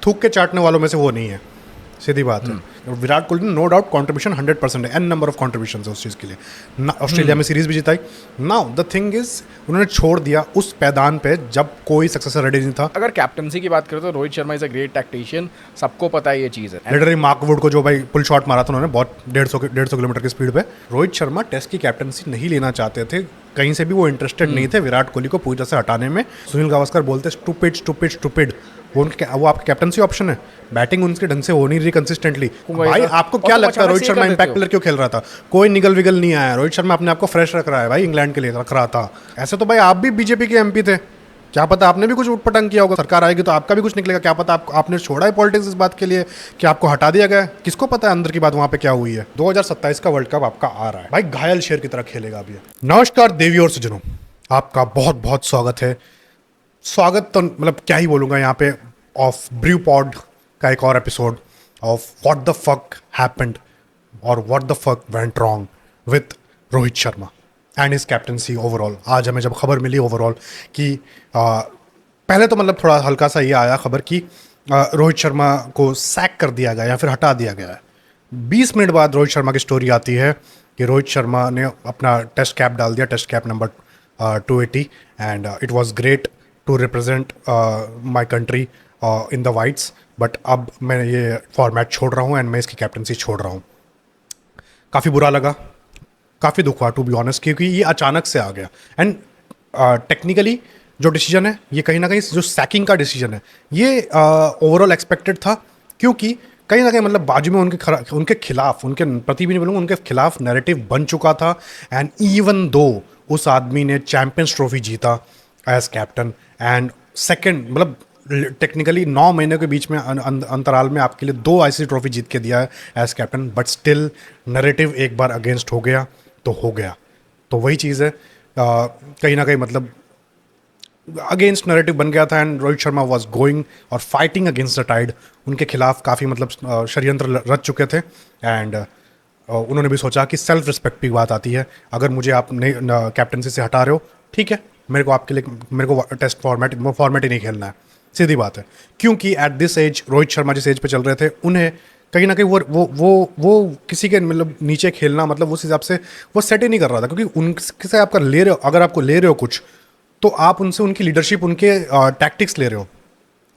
थूक के चाटने वालों में से वो नहीं है, सीधी बात है। विराट कोहली ने नो डाउट कंट्रीब्यूशन 100% है, एन नंबर ऑफ कंट्रीब्यूशन है उस चीज़ के लिए। ऑस्ट्रेलिया में सीरीज भी जिताई। नाउ द थिंग इज उन्होंने छोड़ दिया उस पैदान पे जब कोई सक्सेसर रेडी नहीं था। अगर कैप्टनसी की बात करें तो Rohit Sharma is a great tactician, सबको पता है ये चीज़ है। लिटरली मार्क वुड को जो भाई पुल शॉट मारा था उन्होंने बहुत 150 किलोमीटर की स्पीड पे। रोहित शर्मा टेस्ट की कैप्टनसी नहीं लेना चाहते थे, कहीं से भी वो इंटरेस्टेड नहीं थे विराट कोहली को पूरी तरह से हटाने में। सुनील गावस्कर बोलते स्टूपिड स्टूपिड स्टूपिड, वो आपके कैप्टनसी ऑप्शन है। बैटिंग उनके ढंग से हो नहीं रही कंसिस्टेंटली। भाई आपको क्या लगता है रोहित शर्मा इंपैक्ट प्लेयर क्यों खेल रहा था? कोई निगल विगल नहीं आया। रोहित शर्मा अपने आप को फ्रेश रख रहा है भाई, इंग्लैंड के लिए रख रहा था। ऐसे तो भाई आप भी बीजेपी के एमपी थे, क्या पता आपने भी कुछ उटपटांग किया होगा। सरकार आएगी तो आपका भी कुछ निकलेगा, क्या पता आपने छोड़ा है पॉलिटिक्स इस बात के लिए कि आपको हटा दिया गया। किसको पता है अंदर की बात वहां पे क्या हुई है। 2027 का वर्ल्ड कप आपका आ रहा है भाई, घायल शेर की तरह खेलेगा अभी। नमस्कार देवियों और सज्जनों, आपका बहुत बहुत स्वागत है। स्वागत तो मतलब क्या ही बोलूँगा यहाँ पे ऑफ ब्रू पॉड का एक और episode of what the fuck happened और what the fuck went wrong with Rohit Sharma and his captaincy overall. आज हमें जब खबर मिली ओवरऑल कि पहले तो मतलब थोड़ा हल्का सा ये आया खबर कि रोहित शर्मा को सैक कर दिया गया या फिर हटा दिया गया है। 20 मिनट बाद रोहित शर्मा की स्टोरी आती है कि रोहित शर्मा ने अपना टेस्ट कैप डाल दिया, test cap number 280, and it was great to represent my country in the whites. But अब मैं ये फॉर्मेट छोड़ रहा हूँ एंड मैं इसकी कैप्टनसी छोड़ रहा हूँ। काफ़ी बुरा लगा, काफ़ी दुख हुआ टू बी ऑनेस्ट, क्योंकि ये अचानक से आ गया। एंड टेक्निकली जो डिसीजन है ये कहीं ना कहीं जो सैकिंग का डिसीजन है ये ओवरऑल एक्सपेक्टेड था, क्योंकि कहीं ना कहीं मतलब बाजू में उनके खिलाफ, उनके प्रति भी नहीं बोलूँगा, उनके खिलाफ नैरेटिव बन चुका था। एंड इवन दो उस आदमी ने चैम्पियंस ट्रॉफी जीता एज कैप्टन एंड सेकेंड मतलब टेक्निकली 9 महीने के बीच में अंतराल में आपके लिए 2 आईसीसी ट्रॉफी जीत के दिया है as captain. But still narrative एक बार अगेंस्ट हो गया तो हो गया। तो वही चीज़ है, कहीं ना कहीं मतलब अगेंस्ट नैरेटिव बन गया था and Rohit Sharma was going और फाइटिंग अगेंस्ट द टाइड। उनके खिलाफ काफ़ी मतलब षड्यंत्र रच चुके थे एंड उन्होंने भी सोचा कि सेल्फ रिस्पेक्ट की बात आती है। अगर मुझे आप कैप्टनसी से हटा रहे हो, ठीक है, मेरे को टेस्ट फॉर्मेट ही नहीं खेलना है, सीधी बात है। क्योंकि at this age Rohit Sharma जिस एज पे चल रहे थे, उन्हें कहीं ना कहीं वो किसी के मतलब नीचे खेलना मतलब उस हिसाब से वो सेट ही नहीं कर रहा था। क्योंकि उनसे आपका ले रहे हो, अगर आपको ले रहे हो कुछ, तो आप उनसे उनकी लीडरशिप, उनके टैक्टिक्स ले रहे हो।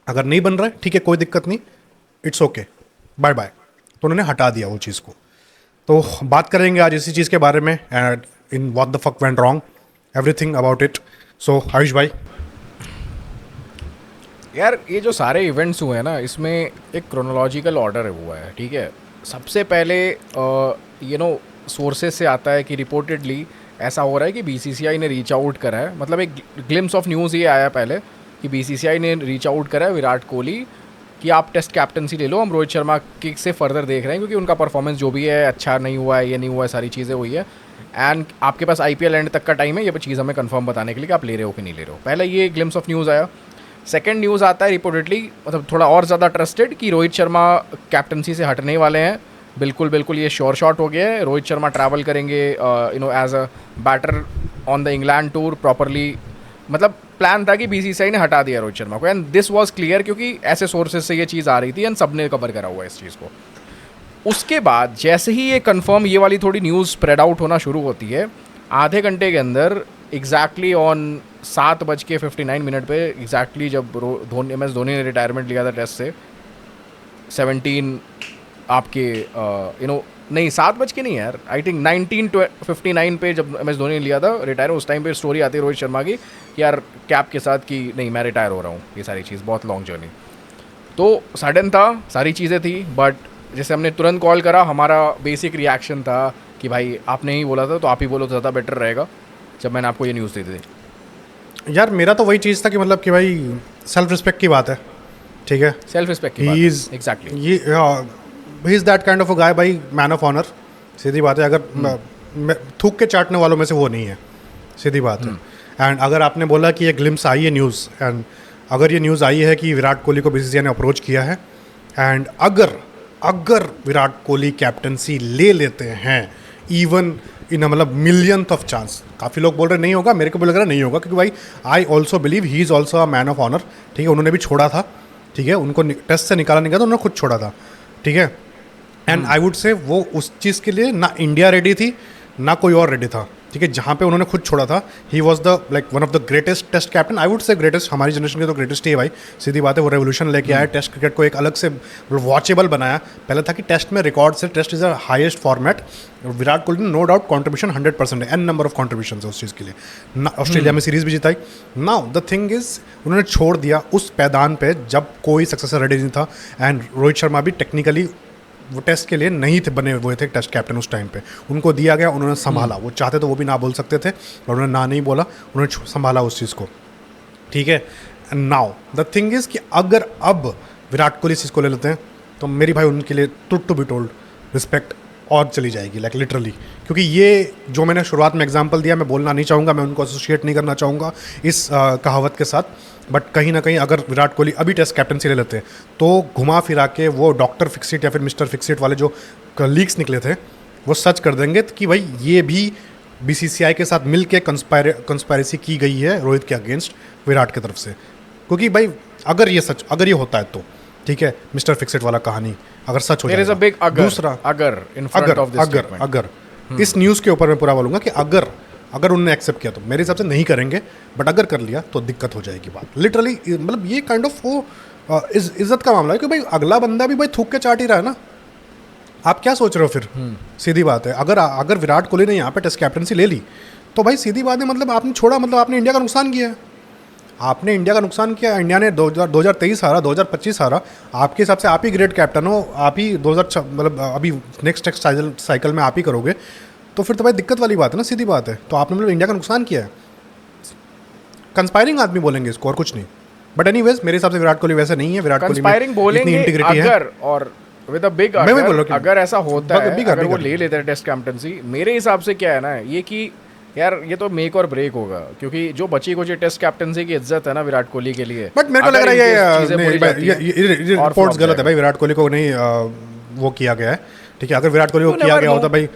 अगर नहीं बन रहा है, ठीक है, कोई दिक्कत नहीं, इट्स ओके, बाय बाय। तो उन्होंने हटा दिया वो चीज़ को। तो बात करेंगे आज इसी चीज़ के बारे में and in what the fuck went wrong, everything about it. So Ayush भाई, यार ये जो सारे इवेंट्स हुए हैं ना, इसमें एक क्रोनोलॉजिकल ऑर्डर हुआ है, ठीक है। सबसे पहले सोर्सेज से आता है कि रिपोर्टेडली ऐसा हो रहा है कि बीसीसीआई ने रीच आउट करा है। मतलब एक ग्लिम्स ऑफ न्यूज़ ये आया पहले कि बीसीसीआई ने रीच आउट करा है विराट कोहली कि आप टेस्ट कैप्टनसी ले लो, हम रोहित शर्मा की से फर्दर देख रहे हैं क्योंकि उनका परफॉर्मेंस जो भी है अच्छा नहीं हुआ है, ये नहीं हुआ है, सारी चीज़ें हुई है। एंड आपके पास आईपीएल एंड तक का टाइम है ये चीज़ हमें कंफर्म बताने के लिए कि आप ले रहे हो कि नहीं ले रहे हो। पहले ये ग्लिम्स ऑफ न्यूज़ आया। सेकेंड न्यूज़ आता है रिपोर्टेडली, मतलब थोड़ा और ज़्यादा ट्रस्टेड, कि रोहित शर्मा कैप्टनसी से हटने वाले हैं। बिल्कुल ये श्योर शॉट हो गया है। रोहित शर्मा ट्रैवल करेंगे as a batter on the England tour properly. मतलब प्लान था कि बीसीसीआई ने हटा दिया रोहित शर्मा को, एंड दिस वाज क्लियर क्योंकि ऐसे सोर्सेज से ये चीज़ आ रही थी एंड सबने कवर करा हुआ है इस चीज़ को। उसके बाद जैसे ही ये कंफर्म ये वाली थोड़ी न्यूज़ स्प्रेड आउट होना शुरू होती है, आधे घंटे के अंदर एग्जैक्टली ऑन 7:59 पे एग्जैक्टली जब MS धोनी ने रिटायरमेंट लिया था टेस्ट से 17 आपके नहीं 7 बज के नहीं यार, आई थिंक 19:59 पे जब MS धोनी ने लिया था रिटायर, उस टाइम पे स्टोरी आती है रोहित शर्मा की कि यार कैप के साथ कि नहीं मैं रिटायर हो रहा हूँ। ये सारी चीज़ बहुत लॉन्ग जर्नी, तो सडन था, सारी चीज़ें थी। बट जैसे हमने तुरंत कॉल करा, हमारा बेसिक रिएक्शन था कि भाई आपने ही बोला था तो आप ही बोलो तो ज़्यादा बेटर रहेगा, जब मैंने आपको ये न्यूज़ दी थी। यार मेरा तो वही चीज़ था कि मतलब कि भाई सेल्फ रिस्पेक्ट की बात है, ठीक है, सेल्फ रिस्पेक्ट की बात है, exactly. He is that kind of a guy भाई, मैन ऑफ ऑनर, सीधी बात है। अगर थूक के चाटने वालों में से वो नहीं है, सीधी बात है। एंड अगर आपने बोला कि ये ग्लिम्स आई है न्यूज़, एंड अगर ये न्यूज़ आई है कि विराट कोहली को बीसीसीआई ने अप्रोच किया है, एंड अगर विराट कोहली कैप्टनसी ले लेते हैं इवन इन मतलब मिलियंथ ऑफ चांस, काफ़ी लोग बोल रहे नहीं होगा, मेरे को भी लग रहा नहीं होगा, क्योंकि भाई I also believe he is also a man of honour, ठीक है, उन्होंने भी छोड़ा था। ठीक है, उनको टेस्ट से निकाला नहीं गया तो उन्होंने खुद छोड़ा था, ठीक है। एंड आई वुड से वो उस चीज़ के लिए ना इंडिया रेडी थी ना कोई और रेडी था, ठीक है। जहाँ पे उन्होंने खुद छोड़ा था, he was the like one of the greatest test captain, I would say greatest, हमारी जनरेशन के तो ग्रेटेस्ट ही है भाई, सीधी बात है। वो रेवोल्यूशन लेके आया, टेस्ट क्रिकेट को एक अलग से वॉचेबल बनाया। पहले था कि टेस्ट में रिकॉर्ड से, test is a highest format, Virat Kohli no doubt contribution 100% है, एन नंबर ऑफ कॉन्ट्रीब्यूशन है उस चीज़ के लिए। ऑस्ट्रेलिया में सीरीज भी जिताई। नाउ द थिंग इज उन्होंने छोड़ दिया उस पैदान पे जब कोई सक्सेसर रेडी नहीं था, एंड रोहित शर्मा भी टेक्निकली वो टेस्ट के लिए नहीं थे बने हुए थे टेस्ट कैप्टन उस टाइम पे। उनको दिया गया, उन्होंने संभाला। वो चाहते तो वो भी ना बोल सकते थे, और उन्होंने ना नहीं बोला, उन्होंने संभाला उस चीज़ को, ठीक है। नाउ द थिंग इज़ कि अगर अब विराट कोहली इस चीज़ को ले लेते हैं तो मेरी भाई उनके लिए टू बी टोल्ड रिस्पेक्ट और चली जाएगी, लाइक लिटरली। क्योंकि ये जो मैंने शुरुआत में एग्जांपल दिया, मैं बोलना नहीं चाहूँगा, मैं उनको एसोसिएट नहीं करना चाहूँगा इस कहावत के साथ, बट कहीं ना कहीं अगर विराट कोहली अभी टेस्ट कैप्टनसी ले लेते हैं तो घुमा फिरा के वो डॉक्टर फिक्सिट या फिर मिस्टर फिक्सिट वाले जो लीक्स निकले थे वो सच कर देंगे कि भाई ये भी बीसीसीआई के साथ मिल के कंस्पायरेसी की गई है रोहित के अगेंस्ट विराट की तरफ से। क्योंकि भाई अगर ये होता है तो ठीक है, मिस्टर फिक्सिट वाला कहानी अगर सच हो जाएगा। दूसरा अगर इस न्यूज़ के ऊपर मैं पूरा बोलूँगा कि अगर उन्होंने एक्सेप्ट किया तो मेरे हिसाब से नहीं करेंगे, बट अगर कर लिया तो दिक्कत हो जाएगी बात लिटरली। मतलब ये काइंड ऑफ वो इज्जत का मामला है कि भाई अगला बंदा भी भाई थूक के चाट ही रहा है ना, आप क्या सोच रहे हो फिर? सीधी बात है, अगर विराट कोहली ने यहाँ पे टेस्ट कैप्टनसी ले ली तो भाई सीधी बात है, मतलब आपने छोड़ा, मतलब आपने इंडिया का नुकसान किया है। आपने इंडिया का नुकसान किया। इंडिया ने 2023 हारा, 2025 हारा। आपके हिसाब से आप ही ग्रेट कैप्टन हो, आप ही 2000 मतलब अभी नेक्स्ट साइकिल में आप ही करोगे, तो फिर तो भाई दिक्कत वाली बात है ना, सीधी बात है। तो आपने मतलब इंडिया का नुकसान किया है। कंस्पायरिंग आदमी बोलेंगे इसको और कुछ नहीं, बट एनीवेज मेरे हिसाब से विराट कोहली वैसे नहीं है। विराट कोहली में इतनी इंटीग्रिटी है। और विद अ बिग अगर ऐसा होता है, अगर वो ले लेते हैं टेस्ट कैप्टनसी, मेरे हिसाब से क्या है ना, ये कि यार ये तो मेक और ब्रेक होगा, क्योंकि जो बची कुछ टेस्ट कैप्टनसी की इज्जत है ना विराट कोहली के लिए। बट मेरे को लग रहा है ये रिपोर्ट्स गलत है भाई, विराट कोहली को नहीं वो किया गया है, ठीक है। अगर विराट कोहली को किया गया होता भाई,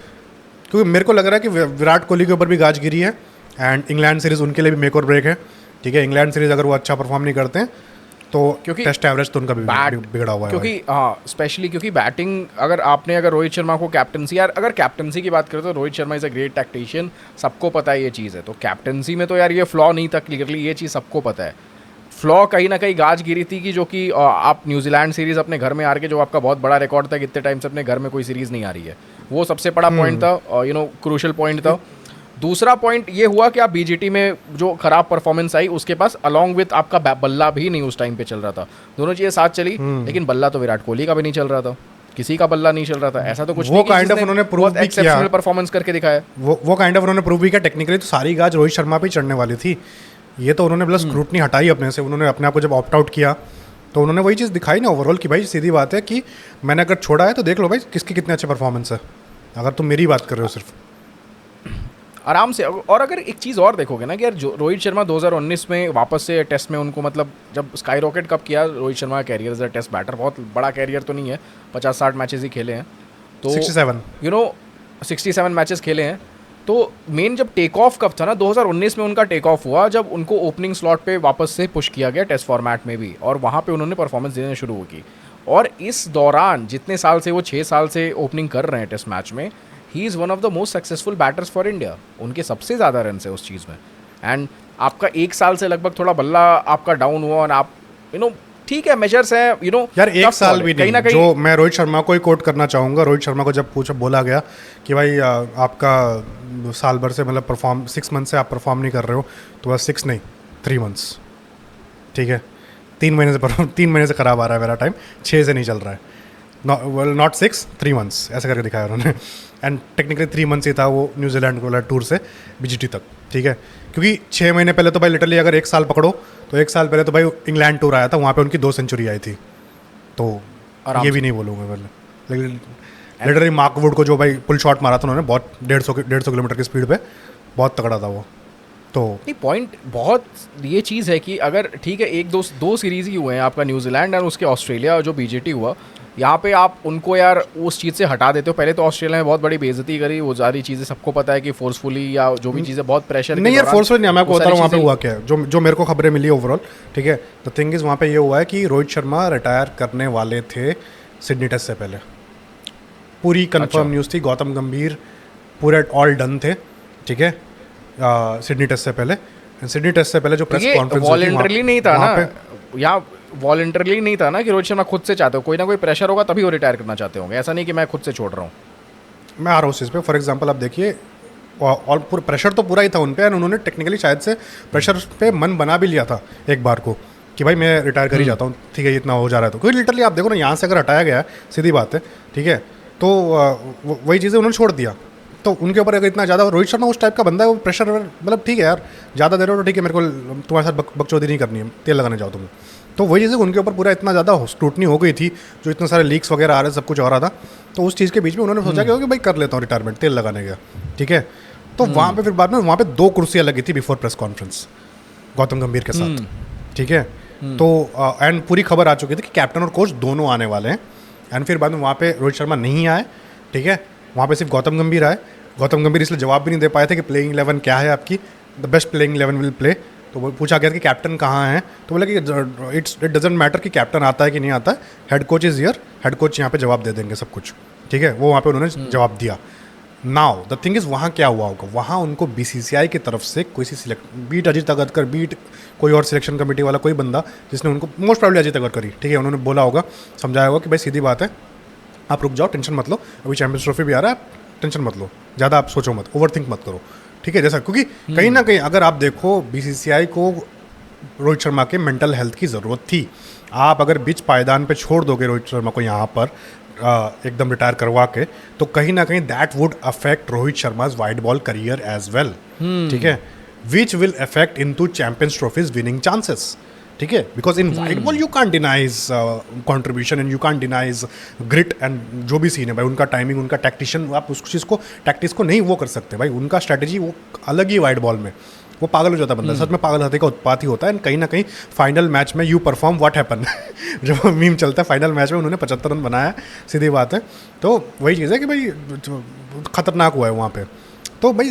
क्योंकि मेरे को लग रहा है कि विराट कोहली के ऊपर भी गाज गिरी है, एंड इंग्लैंड सीरीज़ उनके लिए भी मेक और ब्रेक है, ठीक है। इंग्लैंड सीरीज़ अगर वो अच्छा परफॉर्म नहीं करते हैं तो क्योंकि टेस्ट एवरेज तो उनका भी बिगड़ा हुआ है, क्योंकि हाँ स्पेशली क्योंकि बैटिंग अगर रोहित शर्मा को कैप्टनसी, यार अगर कैप्टनसी की बात करें तो Rohit Sharma is a great tactician, सबको पता है ये चीज़ है। तो कैप्टनसी में तो यार ये फ्लॉ नहीं था, क्लियरली ये चीज़ सबको पता है। फ्लॉ कहीं ना कहीं गाज गिरी थी कि जो कि आप न्यूजीलैंड सीरीज़ अपने घर में आ के, जो आपका बहुत बड़ा रिकॉर्ड था, कितने टाइम से अपने घर में कोई सीरीज़ नहीं आ रही है, वो सबसे बड़ा पॉइंट था, क्रूशल पॉइंट था। दूसरा पॉइंट ये हुआ कि आप बीजीटी में जो खराब परफॉर्मेंस आई उसके पास अलॉन्ग विथ आपका बल्ला भी नहीं उस टाइम पे चल रहा था, दोनों चीज़ें साथ चली, लेकिन बल्ला तो विराट कोहली का भी नहीं चल रहा था, किसी का बल्ला नहीं चल रहा था। ऐसा तो कुछ वो काइंड ऑफ उन्होंने प्रूव भी किया, परफॉर्मेंस करके दिखाया, वो काइंड ऑफ उन्होंने प्रूव भी किया। टेक्निकली तो सारी गाज रोहित शर्मा पे चढ़ने वाली थी, ये तो उन्होंने प्लस स्क्रूटनी हटाई अपने से, उन्होंने अपने आप को जब ऑप्ट आउट किया तो उन्होंने वही चीज़ दिखाई ना ओवरऑल कि भाई सीधी बात है कि मैंने अगर छोड़ा है तो देख लो भाई किसकी कितने अच्छे परफॉर्मेंस है, अगर तुम मेरी बात कर रहे हो सिर्फ आराम से। और अगर एक चीज़ और देखोगे ना कि यार जो रोहित शर्मा 2019 में वापस से टेस्ट में उनको, मतलब जब स्काई रॉकेट कप किया रोहित शर्मा का career as a test batter, बहुत बड़ा कैरियर तो नहीं है, 50-60 मैचेस ही खेले हैं, तो 67 मैचेस खेले हैं। तो मेन जब टेक ऑफ कब था ना, 2019 में उनका टेक ऑफ हुआ, जब उनको ओपनिंग स्लॉट पे वापस से पुश किया गया टेस्ट फॉर्मेट में भी, और वहाँ पे उन्होंने परफॉर्मेंस देना शुरू की। और इस दौरान जितने साल से वो 6 साल से ओपनिंग कर रहे हैं टेस्ट मैच में, he is one of the most successful batters for India. उनके सबसे ज़्यादा रन है उस चीज़ में। एंड आपका 1 साल से लगभग थोड़ा बल्ला आपका डाउन हुआ, और आप ठीक है मेजर्स है यार 1 साल भी नहीं, जो मैं रोहित शर्मा को ही कोट करना चाहूँगा। रोहित शर्मा को जब बोला गया कि भाई आपका साल भर से मतलब 6 मंथ से आप परफॉर्म नहीं कर रहे हो, तो बस 6 नहीं 3 मंथ्स, ठीक है। 3 महीने से खराब आ रहा है मेरा टाइम, 6 से नहीं चल रहा है, नॉट 6 3 मंथ्स ऐसा करके दिखाया उन्होंने। एंड टेक्निकली 3 मंथ्स ही था वो न्यूजीलैंड वाला टूर से बीजीटी तक, ठीक है। क्योंकि 6 महीने पहले तो भाई लिटरली अगर 1 साल पकड़ो तो 1 साल पहले तो भाई इंग्लैंड टूर आया था, वहाँ पे उनकी 2 सेंचुरी आई थी, तो ये भी नहीं बोलूँगा पहले। लेकिन लिटरली मार्क वुड को जो भाई पुल शॉट मारा था उन्होंने, बहुत 150 किलोमीटर की स्पीड पे, बहुत तगड़ा था वो। तो नहीं, पॉइंट बहुत ये चीज़ है कि अगर ठीक है एक दो सीरीज़ ही हुए हैं आपका, न्यूजीलैंड और उसके ऑस्ट्रेलिया जो बीजीटी हुआ, यहाँ पे आप उनको यार उस चीज़ से हटा देते हो। पहले तो ऑस्ट्रेलिया में बहुत बड़ी बेइज्जती करी, वो सारी चीज़ें सबको पता है कि फोर्सफुली या जो भी चीज़ें बहुत प्रेशर नहीं यार, फोर्सफुली नहीं, मैं आपको बता रहा हूँ वहाँ पे हुआ क्या है, जो मेरे को खबरें मिली ओवरऑल, ठीक है। द थिंग इज़ वहाँ पे ये हुआ है कि रोहित शर्मा रिटायर करने वाले थे सिडनी टेस्ट से पहले, पूरी कंफर्म न्यूज़ थी। गौतम गंभीर पूरे ऑल डन थे, ठीक है, सिडनी टेस्ट से पहले। सिडनी टेस्ट से पहले जो प्रेस कॉन्फ्रेंस वॉलंटरली नहीं था ना, यहाँ वॉलंटरली नहीं था ना कि रोहित शर्मा खुद से चाहते हो, कोई ना कोई प्रेशर होगा तभी वो रिटायर करना चाहते होंगे, ऐसा नहीं कि मैं खुद से छोड़ रहा हूँ। मैं आ रहा हूँ उस चीज़ पे। फॉर एग्जांपल आप देखिए, और प्रेशर तो पूरा ही था उन पे, एंड उन्होंने टेक्निकली शायद से प्रेशर पे मन बना भी लिया था एक बार को कि भाई मैं रिटायर कर ही जाता हूँ, ठीक है, इतना हो जा रहा है तो। क्योंकि लिटरली आप देखो ना, यहाँ से अगर हटाया गया, सीधी बात है, ठीक है, तो वही चीज़ें उन्होंने छोड़ दिया। तो उनके ऊपर अगर इतना ज़्यादा, रोहित शर्मा उस टाइप का बंदा है, वो प्रेशर मतलब ठीक है यार, ज़्यादा दे रहे हो तो ठीक है, मेरे को तुम्हारे साथ बकचोदी नहीं करनी है, तेल लगाने जाओ तुम। तो वही चीज़ें उनके ऊपर पूरा इतना ज़्यादा स्क्रूटनी हो गई थी, जो इतने सारे लीक्स वगैरह आ रहे, सब कुछ हो रहा था, तो उस चीज़ के बीच में उन्होंने सोचा कि भाई कर लेता हूँ रिटायरमेंट, तेल लगाने का, ठीक है। तो वहाँ पे फिर बाद में वहाँ पे 2 कुर्सियाँ लगी थी बिफोर प्रेस कॉन्फ्रेंस गौतम गंभीर के साथ, ठीक है। तो एंड पूरी खबर आ चुकी थी कि कैप्टन और कोच दोनों आने वाले हैं। एंड फिर बाद में वहाँ पे रोहित शर्मा नहीं आए, ठीक है, वहाँ पे सिर्फ गौतम गंभीर आए। गौतम गंभीर इसलिए जवाब भी नहीं दे पाए थे कि प्लेइंग 11 क्या है आपकी, the best playing 11 will play. तो वो पूछा गया कि कैप्टन कहाँ है, तो बोला कि इट डजेंट मैटर कि कैप्टन आता है कि नहीं आता है, head coach is here, head coach यहाँ पे जवाब दे देंगे सब कुछ, ठीक है। वो वहाँ पे उन्होंने जवाब दिया। नाउ द थिंग इज़, वहाँ क्या हुआ होगा, वहाँ उनको बीसीसीआई की तरफ से कोई सी बीट अजीत अगरकर, बीट कोई और सिलेक्शन कमेटी वाला कोई बंदा, जिसने उनको मोस्ट प्रॉब्ली अजीत अगरकर ही, ठीक है, उन्होंने बोला होगा, समझाया होगा कि भाई सीधी बात है, आप रुक जाओ, टेंशन मत लो, अभी चैंपियंस ट्रॉफी भी आ रहा है, टेंशन मत लो, ज़्यादा आप सोचो मत, ओवर थिंक मत करो, ठीक है। जैसा क्योंकि कहीं ना कहीं अगर आप देखो, बीसीसीआई को रोहित शर्मा के मेंटल हेल्थ की ज़रूरत थी। आप अगर बीच पायदान पे छोड़ दोगे रोहित शर्मा को यहाँ पर एकदम रिटायर करवा के, तो कहीं ना कहीं that would affect Rohit Sharma's wide ball career as well, ठीक है, which will affect in two Champions Trophies winning chances, ठीक है। Because in wide ball you can't denies contribution and you can't denies grit and जो भी scene है भाई, उनका timing, उनका टैक्टिशियन, आप उस चीज़ को, टैक्टिस को नहीं वो कर सकते भाई, उनका स्ट्रैटेजी वो अलग ही वाइड बॉल में, वो पागल हो जाता है बंदा, सच में पागल हत्या का उत्पात ही होता है। एंड कहीं ना कहीं फाइनल मैच में यू परफॉर्म व्हाट हैपन जो मीम चलता है, फाइनल मैच में उन्होंने 75 रन बनाया, सीधी बात है। तो वही चीज़ है कि भाई खतरनाक हुआ है वहाँ पे। तो भाई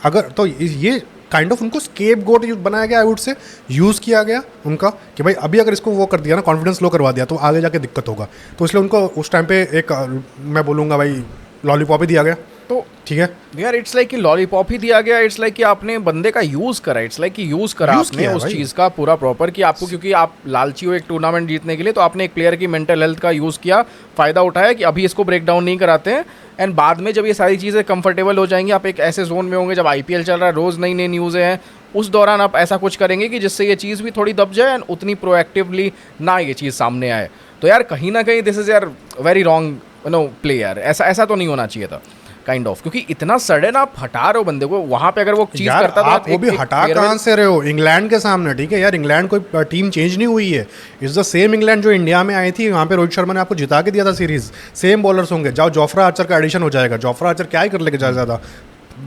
अगर तो ये काइंड ऑफ उनको स्केप गोट बनाया गया, आई वुड से यूज़ किया गया उनका कि भाई अभी अगर इसको वो कर दिया ना, कॉन्फिडेंस लो करवा दिया, तो आगे जाके दिक्कत होगा। तो इसलिए उनको उस टाइम पे एक मैं बोलूँगा भाई लॉलीपॉप ही दिया गया, तो ठीक है यार। इट्स लाइक कि लॉलीपॉप ही दिया गया, इट्स लाइक कि आपने बंदे का यूज़ करा, इट्स लाइक कि यूज़ करा आपने उस चीज़ का पूरा प्रॉपर, कि आपको, क्योंकि आप लालची हो एक टूर्नामेंट जीतने के लिए, तो आपने एक प्लेयर की मेंटल हेल्थ का यूज़ किया, फ़ायदा उठाया कि अभी इसको ब्रेक डाउन नहीं कराते हैं। एंड बाद में जब ये सारी चीज़ें कंफर्टेबल हो जाएंगी, आप एक ऐसे जोन में होंगे जब आईपीएल चल रहा है, रोज़ नई नई न्यूज़ें हैं, उस दौरान आप ऐसा कुछ करेंगे कि जिससे ये चीज़ भी थोड़ी दब जाए एंड उतनी प्रोएक्टिवली ना ये चीज़ सामने आए। तो यार कहीं ना कहीं दिस इज़ यार वेरी रॉन्ग नो प्ले यार, ऐसा तो नहीं होना चाहिए था काइंड ऑफ, क्योंकि इतना सडन आप हटा रहे हो बंदे को वहां पे, अगर वो चीज करता तो आप वो भी हटा कहां से रहे हो, इंग्लैंड के सामने, ठीक है यार, इंग्लैंड कोई टीम चेंज नहीं हुई है, इज द सेम इंग्लैंड जो इंडिया में आई थी, वहां पे रोहित शर्मा ने आपको जिता के दिया था सीरीज, सेम बॉलर्स होंगे, जाओ जोफ्रा आर्चर का एडिशन हो जाएगा, जोफ्रा आर्चर क्या ही कर लेके ज़्यादा,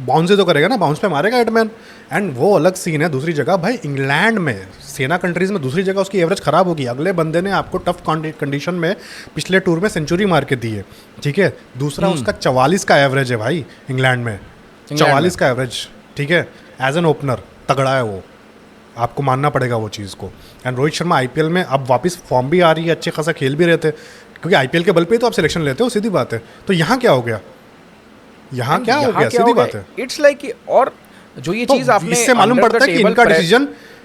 बाउंस ही तो करेगा ना, बाउंस पे मारेगा हिटमैन, एंड वो अलग सीन है। दूसरी जगह भाई इंग्लैंड में, सेना कंट्रीज में दूसरी जगह उसकी एवरेज खराब होगी, अगले बंदे ने आपको टफ कंडीशन में पिछले टूर में सेंचुरी मार के दी है, ठीक है। दूसरा उसका 44 का एवरेज है भाई इंग्लैंड में, 44 का एवरेज, ठीक है, एज एन ओपनर तगड़ा है वो, आपको मानना पड़ेगा वो चीज़ को। एंड रोहित शर्मा आईपीएल में अब वापस फॉर्म भी आ रही है, अच्छे खासा खेल भी रहे थे, क्योंकि आईपीएल के बल पे ही तो आप सिलेक्शन लेते हो, सीधी बात है। तो यहाँ क्या हो गया, यहाँ क्या हो गया, सीधी बात है। इट्स लाइक और जो ये चीज़ आपने, इससे मालूम पड़ता है कि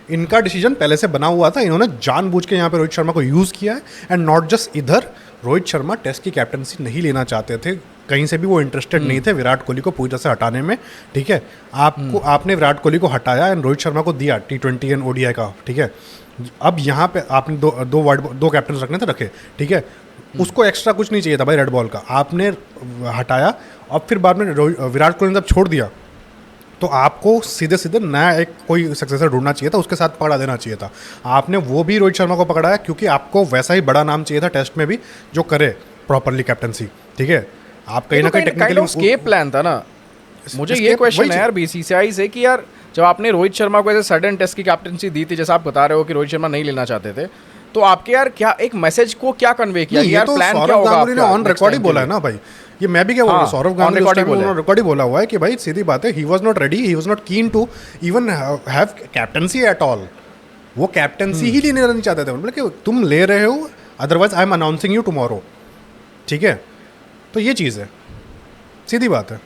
इनका डिसीजन पहले से बना हुआ था, इन्होंने जानबूझ के यहाँ पे रोहित शर्मा को यूज़ किया है। एंड नॉट जस्ट इधर, रोहित शर्मा टेस्ट की कैप्टनसी नहीं लेना चाहते थे, कहीं से भी वो इंटरेस्टेड नहीं थे विराट कोहली को पूरी तरह से हटाने में, ठीक है। आपने विराट कोहली को हटाया एंड रोहित शर्मा को दिया T20 एंड ODI का, ठीक है। अब यहाँ पे आपने दो कैप्टन रखने थे, रखे, ठीक है, उसको एक्स्ट्रा कुछ नहीं चाहिए था भाई रेड बॉल का, आपने हटाया। अब फिर बाद में विराट कोहली ने जब छोड़ दिया, तो आपको सीधे सीधे नया एक कोई सक्सेसर ढूंढना चाहिए था, उसके साथ पकड़ा देना चाहिए था। आपने वो भी रोहित शर्मा को पकड़ाया, क्योंकि आपको वैसा ही बड़ा नाम चाहिए था टेस्ट में भी जो करे प्रॉपरली कैप्टनसी, ठीक है। आप कहीं ना कहीं टेक्निकली एस्केप प्लान था ना। मुझे ये क्वेश्चन है यार बीसीसीआई से कि यार जब आपने रोहित शर्मा को ऐसे सडन टेस्ट की कैप्टनसी दी थी, जैसा आप बता रहे हो कि रोहित शर्मा नहीं लेना चाहते थे, तो आपके यार क्या एक मैसेज को क्या कन्वे किया ये यार, तो प्लान क्या सौरव होगा गांगुली ने आपका on next record he time के बोला है लिए? ना भाई, ये मैं भी क्या बोल रहा हूँ, हाँ, सौरव on गांगुली record ही बोला है। रिकॉर्ड ही बोला हुआ है कि भाई सीधी बात है, he was not ready, he was not keen to even have captaincy at all. वो कैप्टनसी ही लेने नहीं चाहते थे, मतलब कि तुम ले रहे हो, otherwise I am announcing you tomorrow, ठीक है। तो ये चीज़ है, सीधी बात है।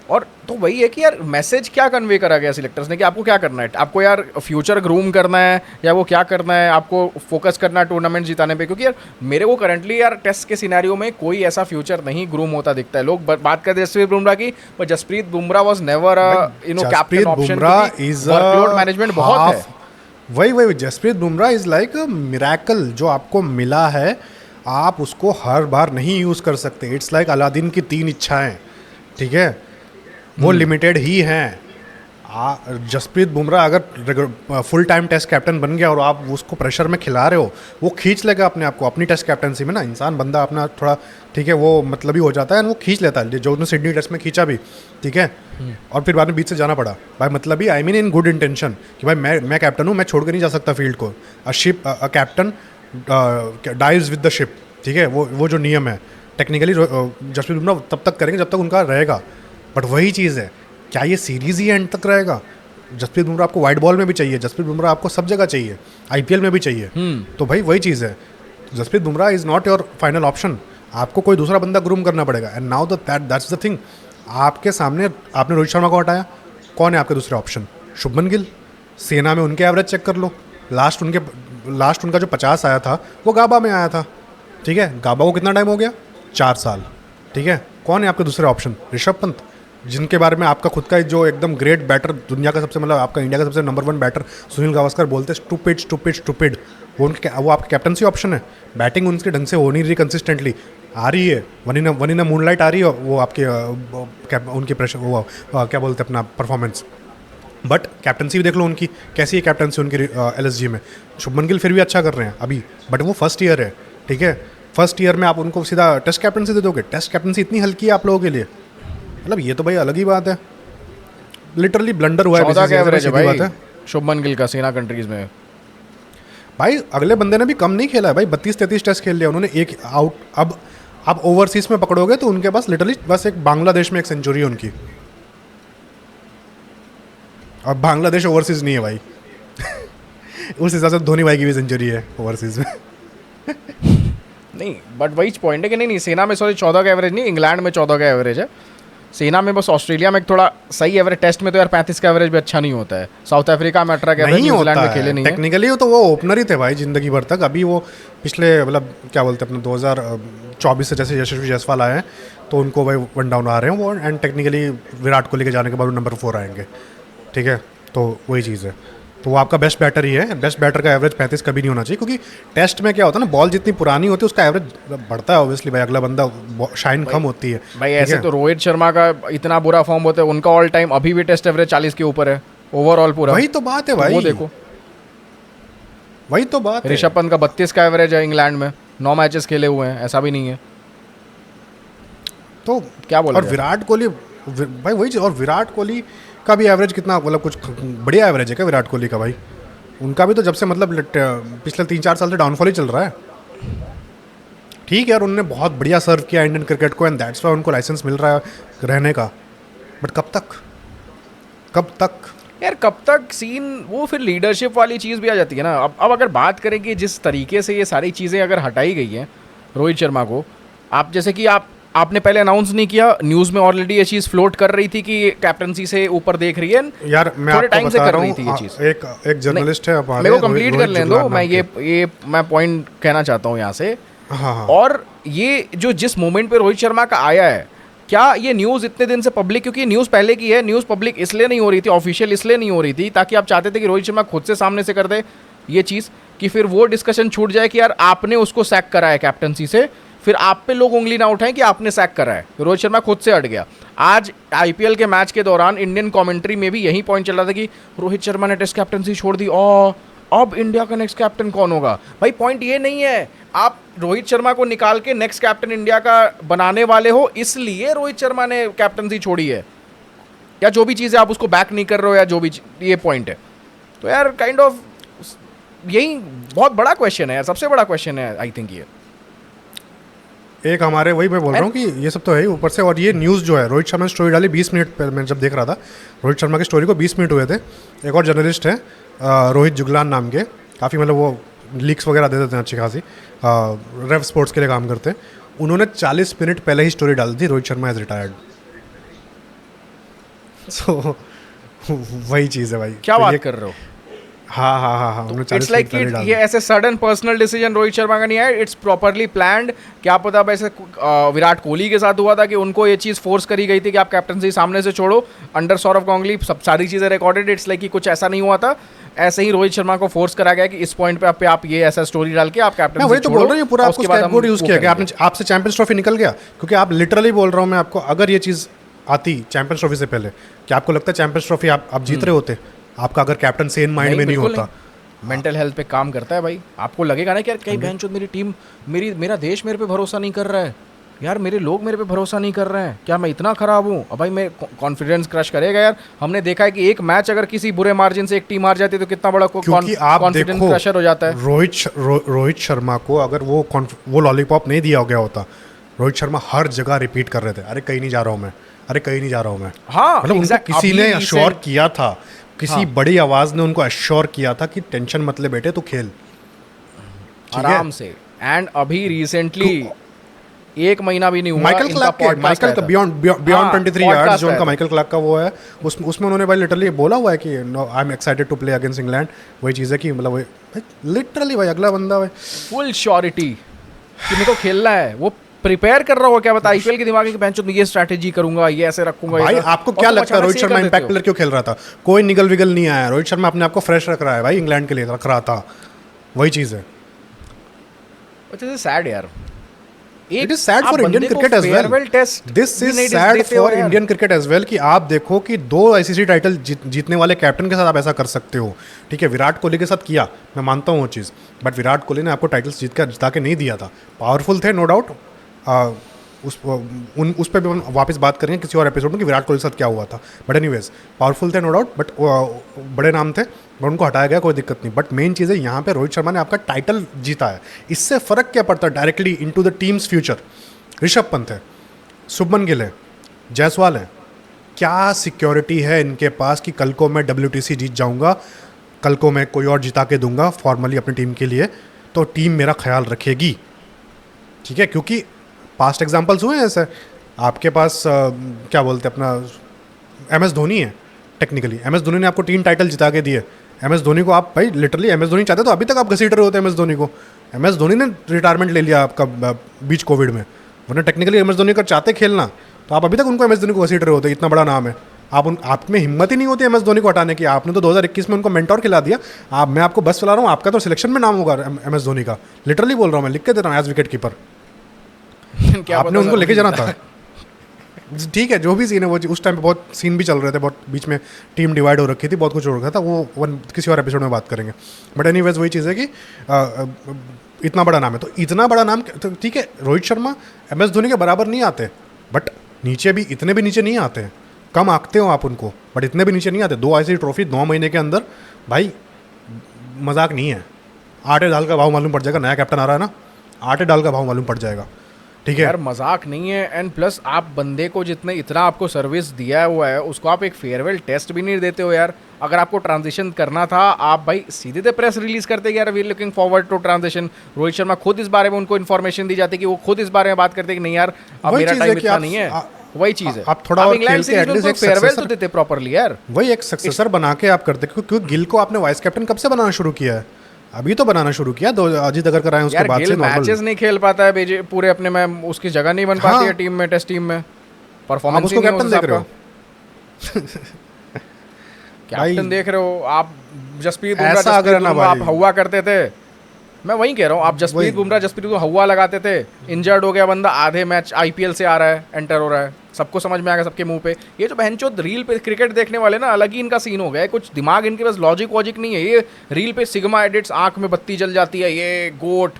और तो वही है कि यार मैसेज क्या कन्वे करा गया सिलेक्टर्स ने कि आपको क्या करना है, आपको यार फ्यूचर ग्रूम करना है या वो क्या करना है, आपको फोकस करना है टूर्नामेंट जिताने पे? क्योंकि यार मेरे को करंटली यार टेस्ट के सिनेरियो में कोई ऐसा फ्यूचर नहीं ग्रूम होता दिखता है। लोग बात करते हैं जसप्रीत बुमराह की, पर Jasprit Bumrah was never captain option, workload management बहुत है। वही Jasprit Bumrah is like miracle जो आपको मिला है, आप उसको हर बार नहीं यूज़ कर सकते। इट्स लाइक अलादीन की 3 इच्छाएं, ठीक है, वो लिमिटेड ही हैं। जसप्रीत बुमराह अगर फुल टाइम टेस्ट कैप्टन बन गया और आप उसको प्रेशर में खिला रहे हो, वो खींच लेगा अपने आप को अपनी टेस्ट कैप्टनसी में ना। इंसान बंदा अपना थोड़ा, ठीक है, वो मतलब ही हो जाता है, वो खींच लेता है, जो उसने सिडनी टेस्ट में खींचा भी, ठीक है। और फिर बाद में बीच से जाना पड़ा भाई, मतलब he I mean in good intention कि भाई मैं कैप्टन हूँ, मैं छोड़ कर नहीं जा सकता फील्ड को। A captain dives with the ship, ठीक है, वो जो नियम है टेक्निकली जसप्रीत बुमराह तब तक करेंगे जब तक उनका रहेगा। बट वही चीज़ है, क्या ये सीरीज़ ही एंड तक रहेगा? जसप्रीत बुमराह आपको वाइट बॉल में भी चाहिए, जसप्रीत बुमराह आपको सब जगह चाहिए, आईपीएल में भी चाहिए। तो भाई वही चीज़ है, Jasprit Bumrah is not your final option, आपको कोई दूसरा बंदा ग्रूम करना पड़ेगा। And now that's the thing, आपके सामने आपने रोहित शर्मा को हटाया, कौन है आपके दूसरे ऑप्शन? शुभमन गिल। सेना में उनके एवरेज चेक कर लो, लास्ट उनका जो 50 आया था वो गाबा में आया था, ठीक है। गाबा को कितना टाइम हो गया? 4 साल, ठीक है। कौन है आपके दूसरे ऑप्शन? ऋषभ पंत, जिनके बारे में आपका खुद का जो एकदम ग्रेट बैटर, दुनिया का सबसे, मतलब आपका इंडिया का सबसे नंबर 1 बैटर सुनील गावस्कर बोलते स्टूपिड, वो आपके कैप्टनसी ऑप्शन है। बैटिंग उनके ढंग से हो नहीं रही, कंसिस्टेंटली आ रही है, वन इन अ मूनलाइट आ रही है वो आपके उनकी प्रेशर, वो क्या बोलते हैं अपना परफॉर्मेंस। बट कैप्टनसी भी देख लो उनकी कैसी है, कैप्टनसी उनकी एलएसजी में। शुभमन गिल फिर भी अच्छा कर रहे हैं अभी, बट वो फर्स्ट ईयर है, ठीक है। फर्स्ट ईयर में आप उनको सीधा टेस्ट कैप्टनसी दे दोगे? टेस्ट कैप्टनसी इतनी हल्की है आप लोगों के लिए, मतलब ये तो भाई अलग ही बात है, लिटरली ब्लंडर हुआ है। 14 का एवरेज है भाई बात है शुभमन गिल का सेना कंट्रीज में। भाई अगले बंदे ने भी कम नहीं खेला है भाई, 32-33 टेस्ट खेल लिया उन्होंने, एक आउट। अब ओवरसीज में पकड़ोगे तो उनके पास लिटरली बस एक बांग्लादेश में एक सेंचुरी है उनकी, अब बांग्लादेश ओवरसीज नहीं है भाई उस हिसाब से धोनी भाई की भी सेंचुरी है ओवरसीज में नहीं, बट वही पॉइंट है कि नहीं सेना में 14 का एवरेज नहीं, इंग्लैंड में 14 का एवरेज है। सेना में बस ऑस्ट्रेलिया में थोड़ा सही एवरेज, टेस्ट में तो यार 35 का एवरेज भी अच्छा नहीं होता है। साउथ अफ्रीका में 18 का एवरेज, न्यूजीलैंड में खेले नहीं है टेक्निकली। तो वो ओपनर ही थे भाई जिंदगी भर तक। अभी वो पिछले मतलब क्या बोलते हैं अपने 2024 से जैसे यशस्वी जायसवाल आए हैं तो उनको भाई 1 डाउन आ रहे हैं वो, एंड टेक्निकली विराट कोहली के जाने के बाद वो नंबर 4 आएंगे, ठीक है। तो वही चीज़ है, तो वो आपका बेस्ट बैटर ही है। बेस्ट बैटर का एवरेज 35 कभी नहीं होना चाहिए, क्योंकि टेस्ट में क्या होता है ना, बॉल जितनी पुरानी होती है उसका एवरेज बढ़ता है ऑब्वियसली भाई, अगला बंदा शाइन कम होती है भाई। ऐसे तो रोहित शर्मा का इतना बुरा फॉर्म होता है, उनका ऑल टाइम अभी भी टेस्ट एवरेज 40 के ऊपर है ओवरऑल पूरा। वही तो बात है भाई, वो देखो, वही तो बात है। ऋषभ पंत का 32 का एवरेज है इंग्लैंड में, 9 मैचेस खेले हुए हैं, ऐसा भी नहीं है। तो क्या बोला और विराट कोहली भाई वही चीज़, और विराट कोहली का भी एवरेज कितना, मतलब कुछ बढ़िया एवरेज है क्या विराट कोहली का भाई? उनका भी तो जब से मतलब पिछले 3-4 साल से डाउनफॉल ही चल रहा है, ठीक है यार। उन्होंने बहुत बढ़िया सर्व किया इंडियन क्रिकेट को, एंड दैट्स वाई उनको लाइसेंस मिल रहा है रहने का। बट कब तक यार कब तक सीन, वो फिर लीडरशिप वाली चीज़ भी आ जाती है ना। अब अगर बात करें कि जिस तरीके से ये सारी चीज़ें अगर हटाई गई हैं रोहित शर्मा को, आप जैसे कि आपने पहले अनाउंस नहीं किया, न्यूज़ में ऑलरेडी ये चीज़ फ्लोट कर रही थी कि कैप्टनसी से ऊपर देख रही है यार। मैं थोड़े टाइम से कर रही थी ये चीज़। चीज़। एक जर्नलिस्ट है मेरे को कंप्लीट कर लें दो, मैं ये मैं पॉइंट कहना चाहता हूँ यहाँ से। हाँ। और ये जो जिस मोमेंट पे रोहित शर्मा का आया है, क्या ये न्यूज़ इतने दिन से पब्लिक, क्योंकि न्यूज़ पहले की है, न्यूज़ पब्लिक इसलिए नहीं हो रही थी, ऑफिशियल इसलिए नहीं हो रही थी ताकि आप चाहते थे कि रोहित शर्मा खुद से सामने से कर दे ये चीज़, कि फिर वो डिस्कशन छूट जाए कि यार आपने उसको सैक करा है कैप्टनसी से, फिर आप पे लोग उंगली ना उठाएं कि आपने सैक करा है। रोहित शर्मा खुद से हट गया। आज आईपीएल के मैच के दौरान इंडियन कमेंट्री में भी यही पॉइंट चल रहा था कि रोहित शर्मा ने टेस्ट कैप्टनसी छोड़ दी, अब इंडिया का नेक्स्ट कैप्टन कौन होगा? भाई पॉइंट ये नहीं है, आप रोहित शर्मा को निकाल के नेक्स्ट कैप्टन इंडिया का बनाने वाले हो, इसलिए रोहित शर्मा ने कैप्टनसी छोड़ी है। या जो भी चीज़ है आप उसको बैक नहीं कर रहे हो, या जो भी ये पॉइंट है। तो यार काइंड ऑफ यही बहुत बड़ा क्वेश्चन है यार, सबसे बड़ा क्वेश्चन है आई थिंक ये। एक हमारे वही मैं बोल रहा हूँ कि ये सब तो है ही ऊपर से, और ये न्यूज़ जो है रोहित शर्मा ने स्टोरी डाली 20 मिनट पहले, मैं जब देख रहा था रोहित शर्मा की स्टोरी को 20 मिनट हुए थे। एक और जर्नलिस्ट है रोहित जुगलान नाम के, काफ़ी मतलब वो लीक्स वगैरह दे देते हैं अच्छी खासी, रेव स्पोर्ट्स के लिए काम करते हैं। उन्होंने 40 मिनट पहले ही स्टोरी डाल दी, रोहित शर्मा इज रिटायर्ड। सो वही चीज़ है भाई। क्या तो बात ये- कर रहे हो? हाँ हाँ हाँ हाँ, उन्होंने 40 इट्स लाइक मिनट पहले डाल ये ऐसे sudden personal decision Rohit Sharma का नहीं है, इट्स प्रॉपरली प्लान्ड। क्या पता अब ऐसे विराट कोहली के साथ हुआ था कि उनको ये चीज़ फोर्स करी गई थी कि आप कैप्टनसी सामने से छोड़ो, अंडर सौरव गांगुली, सब सारी चीज़ें रिकॉर्डेड। इट्स लाइक कि कुछ ऐसा नहीं हुआ था, ऐसे ही रोहित शर्मा को फोर्स करा गया कि इस पॉइंट पे आप ये ऐसा स्टोरी डाल के आप कैप्टन। मैं वही तो बोल रहा हूँ, पूरा आपको स्कैपगोट यूज़ किया गया, आपने आपसे चैंपियंस ट्रॉफी निकल गया। क्योंकि आप लिटरली बोल रहा हूँ मैं आपको, अगर ये चीज़ आती चैंपियंस ट्रॉफी से पहले, क्या आपको लगता है चैंपियंस ट्रॉफी आप जीत रहे होते? आपका अगर कैप्टन सेन माइंड में नहीं होता। मेंटल हेल्थ पे काम करता है भाई। आपको लगेगा ना कि यार कहीं बहनचोद मेरी टीम, मेरा देश मेरे पे भरोसा नहीं कर रहा है यार, मेरे लोग मेरे पे भरोसा नहीं कर रहे हैं, क्या मैं इतना खराब हूँ? अब भाई मैं कॉन्फिडेंस क्रश करेगा यार। हमने देखा है कि एक मैच अगर किसी बुरे मार्जिन से एक टीम हार जाती है तो कितना बड़ा कॉन्फिडेंस क्रशर हो जाता है। रोहित शर्मा को अगर वो लॉलीपॉप नहीं दिया गया होता, रोहित शर्मा हर जगह रिपीट कर रहे थे, अरे कहीं नहीं जा रहा हूँ मैं, अरे कहीं नहीं जा रहा हूँ मैं। हाँ, मतलब उनको किसी ने अश्योर किया था, किसी बड़ी आवाज ने उनको अश्योर किया था कि टेंशन मत ले बेटे, तू खेल आराम से। एंड अभी रिसेंटली एक महीना भी नहीं हुआ, माइकल क्लार्क बियॉन्ड 23 यार्ड्स जो उनका माइकल क्लार्क का वो है, उसमें उन्होंने भाई लिटरली बोला हुआ है कि I am excited to play against England. वही चीज़ है कि मतलब भाई लिटरली भाई अगला बंदा भाई फुल श्योरिटी कि मेरे को खेलना है, वो प्रिपेयर कर रहा होगा। क्या बता आईपीएल के दिमाग में बेंच में ये स्ट्रैटेजी करूंगा, ये ऐसे रखूंगा। भाई आपको क्या लगता है रोहित शर्मा इंपैक्ट प्लेयर क्यों खेल रहा था? कोई निगल विगल नहीं आया, रोहित शर्मा अपने आप को फ्रेश रख रहा है भाई, इंग्लैंड के लिए रख रहा था। वही चीज़ है। सैड यार, it is sad for Indian cricket as well. This is sad for Indian cricket as well कि आप देखो कि 2 आईसीसी टाइटल जीतने वाले कैप्टन के साथ आप ऐसा कर सकते हो। ठीक है, विराट कोहली के साथ किया, मैं मानता हूँ वो चीज़, बट विराट कोहली ने आपको टाइटल्स जिता के नहीं दिया था। पावरफुल थे नो डाउट, उस पर भी हम वापस बात करेंगे किसी और एपिसोड में कि विराट कोहली के साथ क्या हुआ था। बट एनीवेज पावरफुल थे नो डाउट, बट बड़े नाम थे, बट उनको हटाया गया, कोई दिक्कत नहीं। बट मेन चीज़ है यहाँ पे रोहित शर्मा ने आपका टाइटल जीता है, इससे फ़र्क क्या पड़ता है directly into the teams future. Rishabh Pant है, शुभमन गिल है, जायसवाल है, क्या सिक्योरिटी है इनके पास कि कल को मैं WTC जीत जाऊँगा, कल को मैं कोई और जिता के दूंगा फॉर्मली अपनी टीम के लिए, तो टीम मेरा ख्याल रखेगी। ठीक है, क्योंकि पास्ट एग्जाम्पल्स हुए हैं ऐसे। आपके पास क्या बोलते हैं अपना MS धोनी है, टेक्निकली MS धोनी ने आपको 3 टाइटल जिता के दिए। MS धोनी को आप भाई लिटरली MS धोनी चाहते तो अभी तक आप घसीट रहे होते MS धोनी को। MS धोनी ने रिटायरमेंट ले लिया आपका बीच कोविड में, वरना टेक्निकली MS धोनी का चाहते खेलना तो आप अभी तक उनको MS धोनी को घसीट रहे होते, इतना बड़ा नाम है। आप में हिम्मत ही नहीं होती MS धोनी को हटाने की। आपने तो 2021 में उनको मेंटोर खिला दिया। मैं आपको बस चला रहा हूँ, आपका तो सिलेक्शन में नाम होगा MS धोनी का, लिटरली बोल रहा हूँ मैं, लिख के दे रहा हूँ एज विकेट कीपर। आपने उनको लेके जाना था। ठीक है, जो भी सीन है वो उस टाइम पे बहुत सीन भी चल रहे थे, बहुत बीच में टीम डिवाइड हो रखी थी, बहुत कुछ हो रखा था, वो किसी और एपिसोड में बात करेंगे। बट एनीवेज वही चीज़ है कि इतना बड़ा नाम है, तो इतना बड़ा नाम तो ठीक है, रोहित शर्मा MS धोनी के बराबर नहीं आते, बट नीचे भी इतने भी नीचे नहीं आते हैं। कम आंकते हो आप उनको, बट इतने भी नीचे नहीं आते। 2 ICC ट्रॉफी 9 महीने के अंदर, भाई मजाक नहीं है। आटे दाल का भाव मालूम पड़ जाएगा, नया कैप्टन आ रहा है ना, आटे दाल का भाव मालूम पड़ जाएगा। ठीक है यार, मजाक नहीं है। एंड प्लस आप बंदे को जितने इतना आपको सर्विस दिया हुआ है, उसको आप एक फेयरवेल टेस्ट भी नहीं देते हो यार। अगर आपको ट्रांजिशन करना था, आप भाई सीधे तो प्रेस रिलीज करते कि यार we looking forward to transition. Rohit Sharma खुद इस बारे में उनको इन्फॉर्मेशन दी जाती कि वो खुद इस बारे में बात करते कि नहीं यार अब मेरा टाइम इतना नहीं है। वही चीज है, आप थोड़ा और खेल के एटलीस्ट एक फेयरवेल तो देते प्रॉपर्ली यार। वही एक सक्सेसर बना के आप करते, क्योंकि गिल को आपने वाइस कैप्टन कब से बनाना शुरू किया है? अभी तो बनाना शुरू किया, 2 अजीत अगर कराएं उसके बाद से। मैचेस नहीं खेल पाता है पूरे अपने में, उसकी जगह नहीं बन पाती है टीम में, टेस्ट टीम में। परफॉर्मेंस उसको कैप्टन देख रहे हो कैप्टन देख रहे हो आप। जसप्रीत बुमराह आप हवा करते थे, मैं वही कह रहा हूँ। आप जसप्रीत बुमराह को हवा लगाते थे, इंजर्ड हो गया बंदा, आधे मैच IPL से आ रहा है, एंटर हो रहा है, सबको समझ में आ गया, सबके मुंह पे। ये जो बहनचोद रील पे क्रिकेट देखने वाले ना, अलग ही इनका सीन हो गया है। कुछ दिमाग इनके पास लॉजिक वॉजिक नहीं है। ये रील पे सिग्मा एडिट्स, आंख में बत्ती जल जाती है, ये गोट,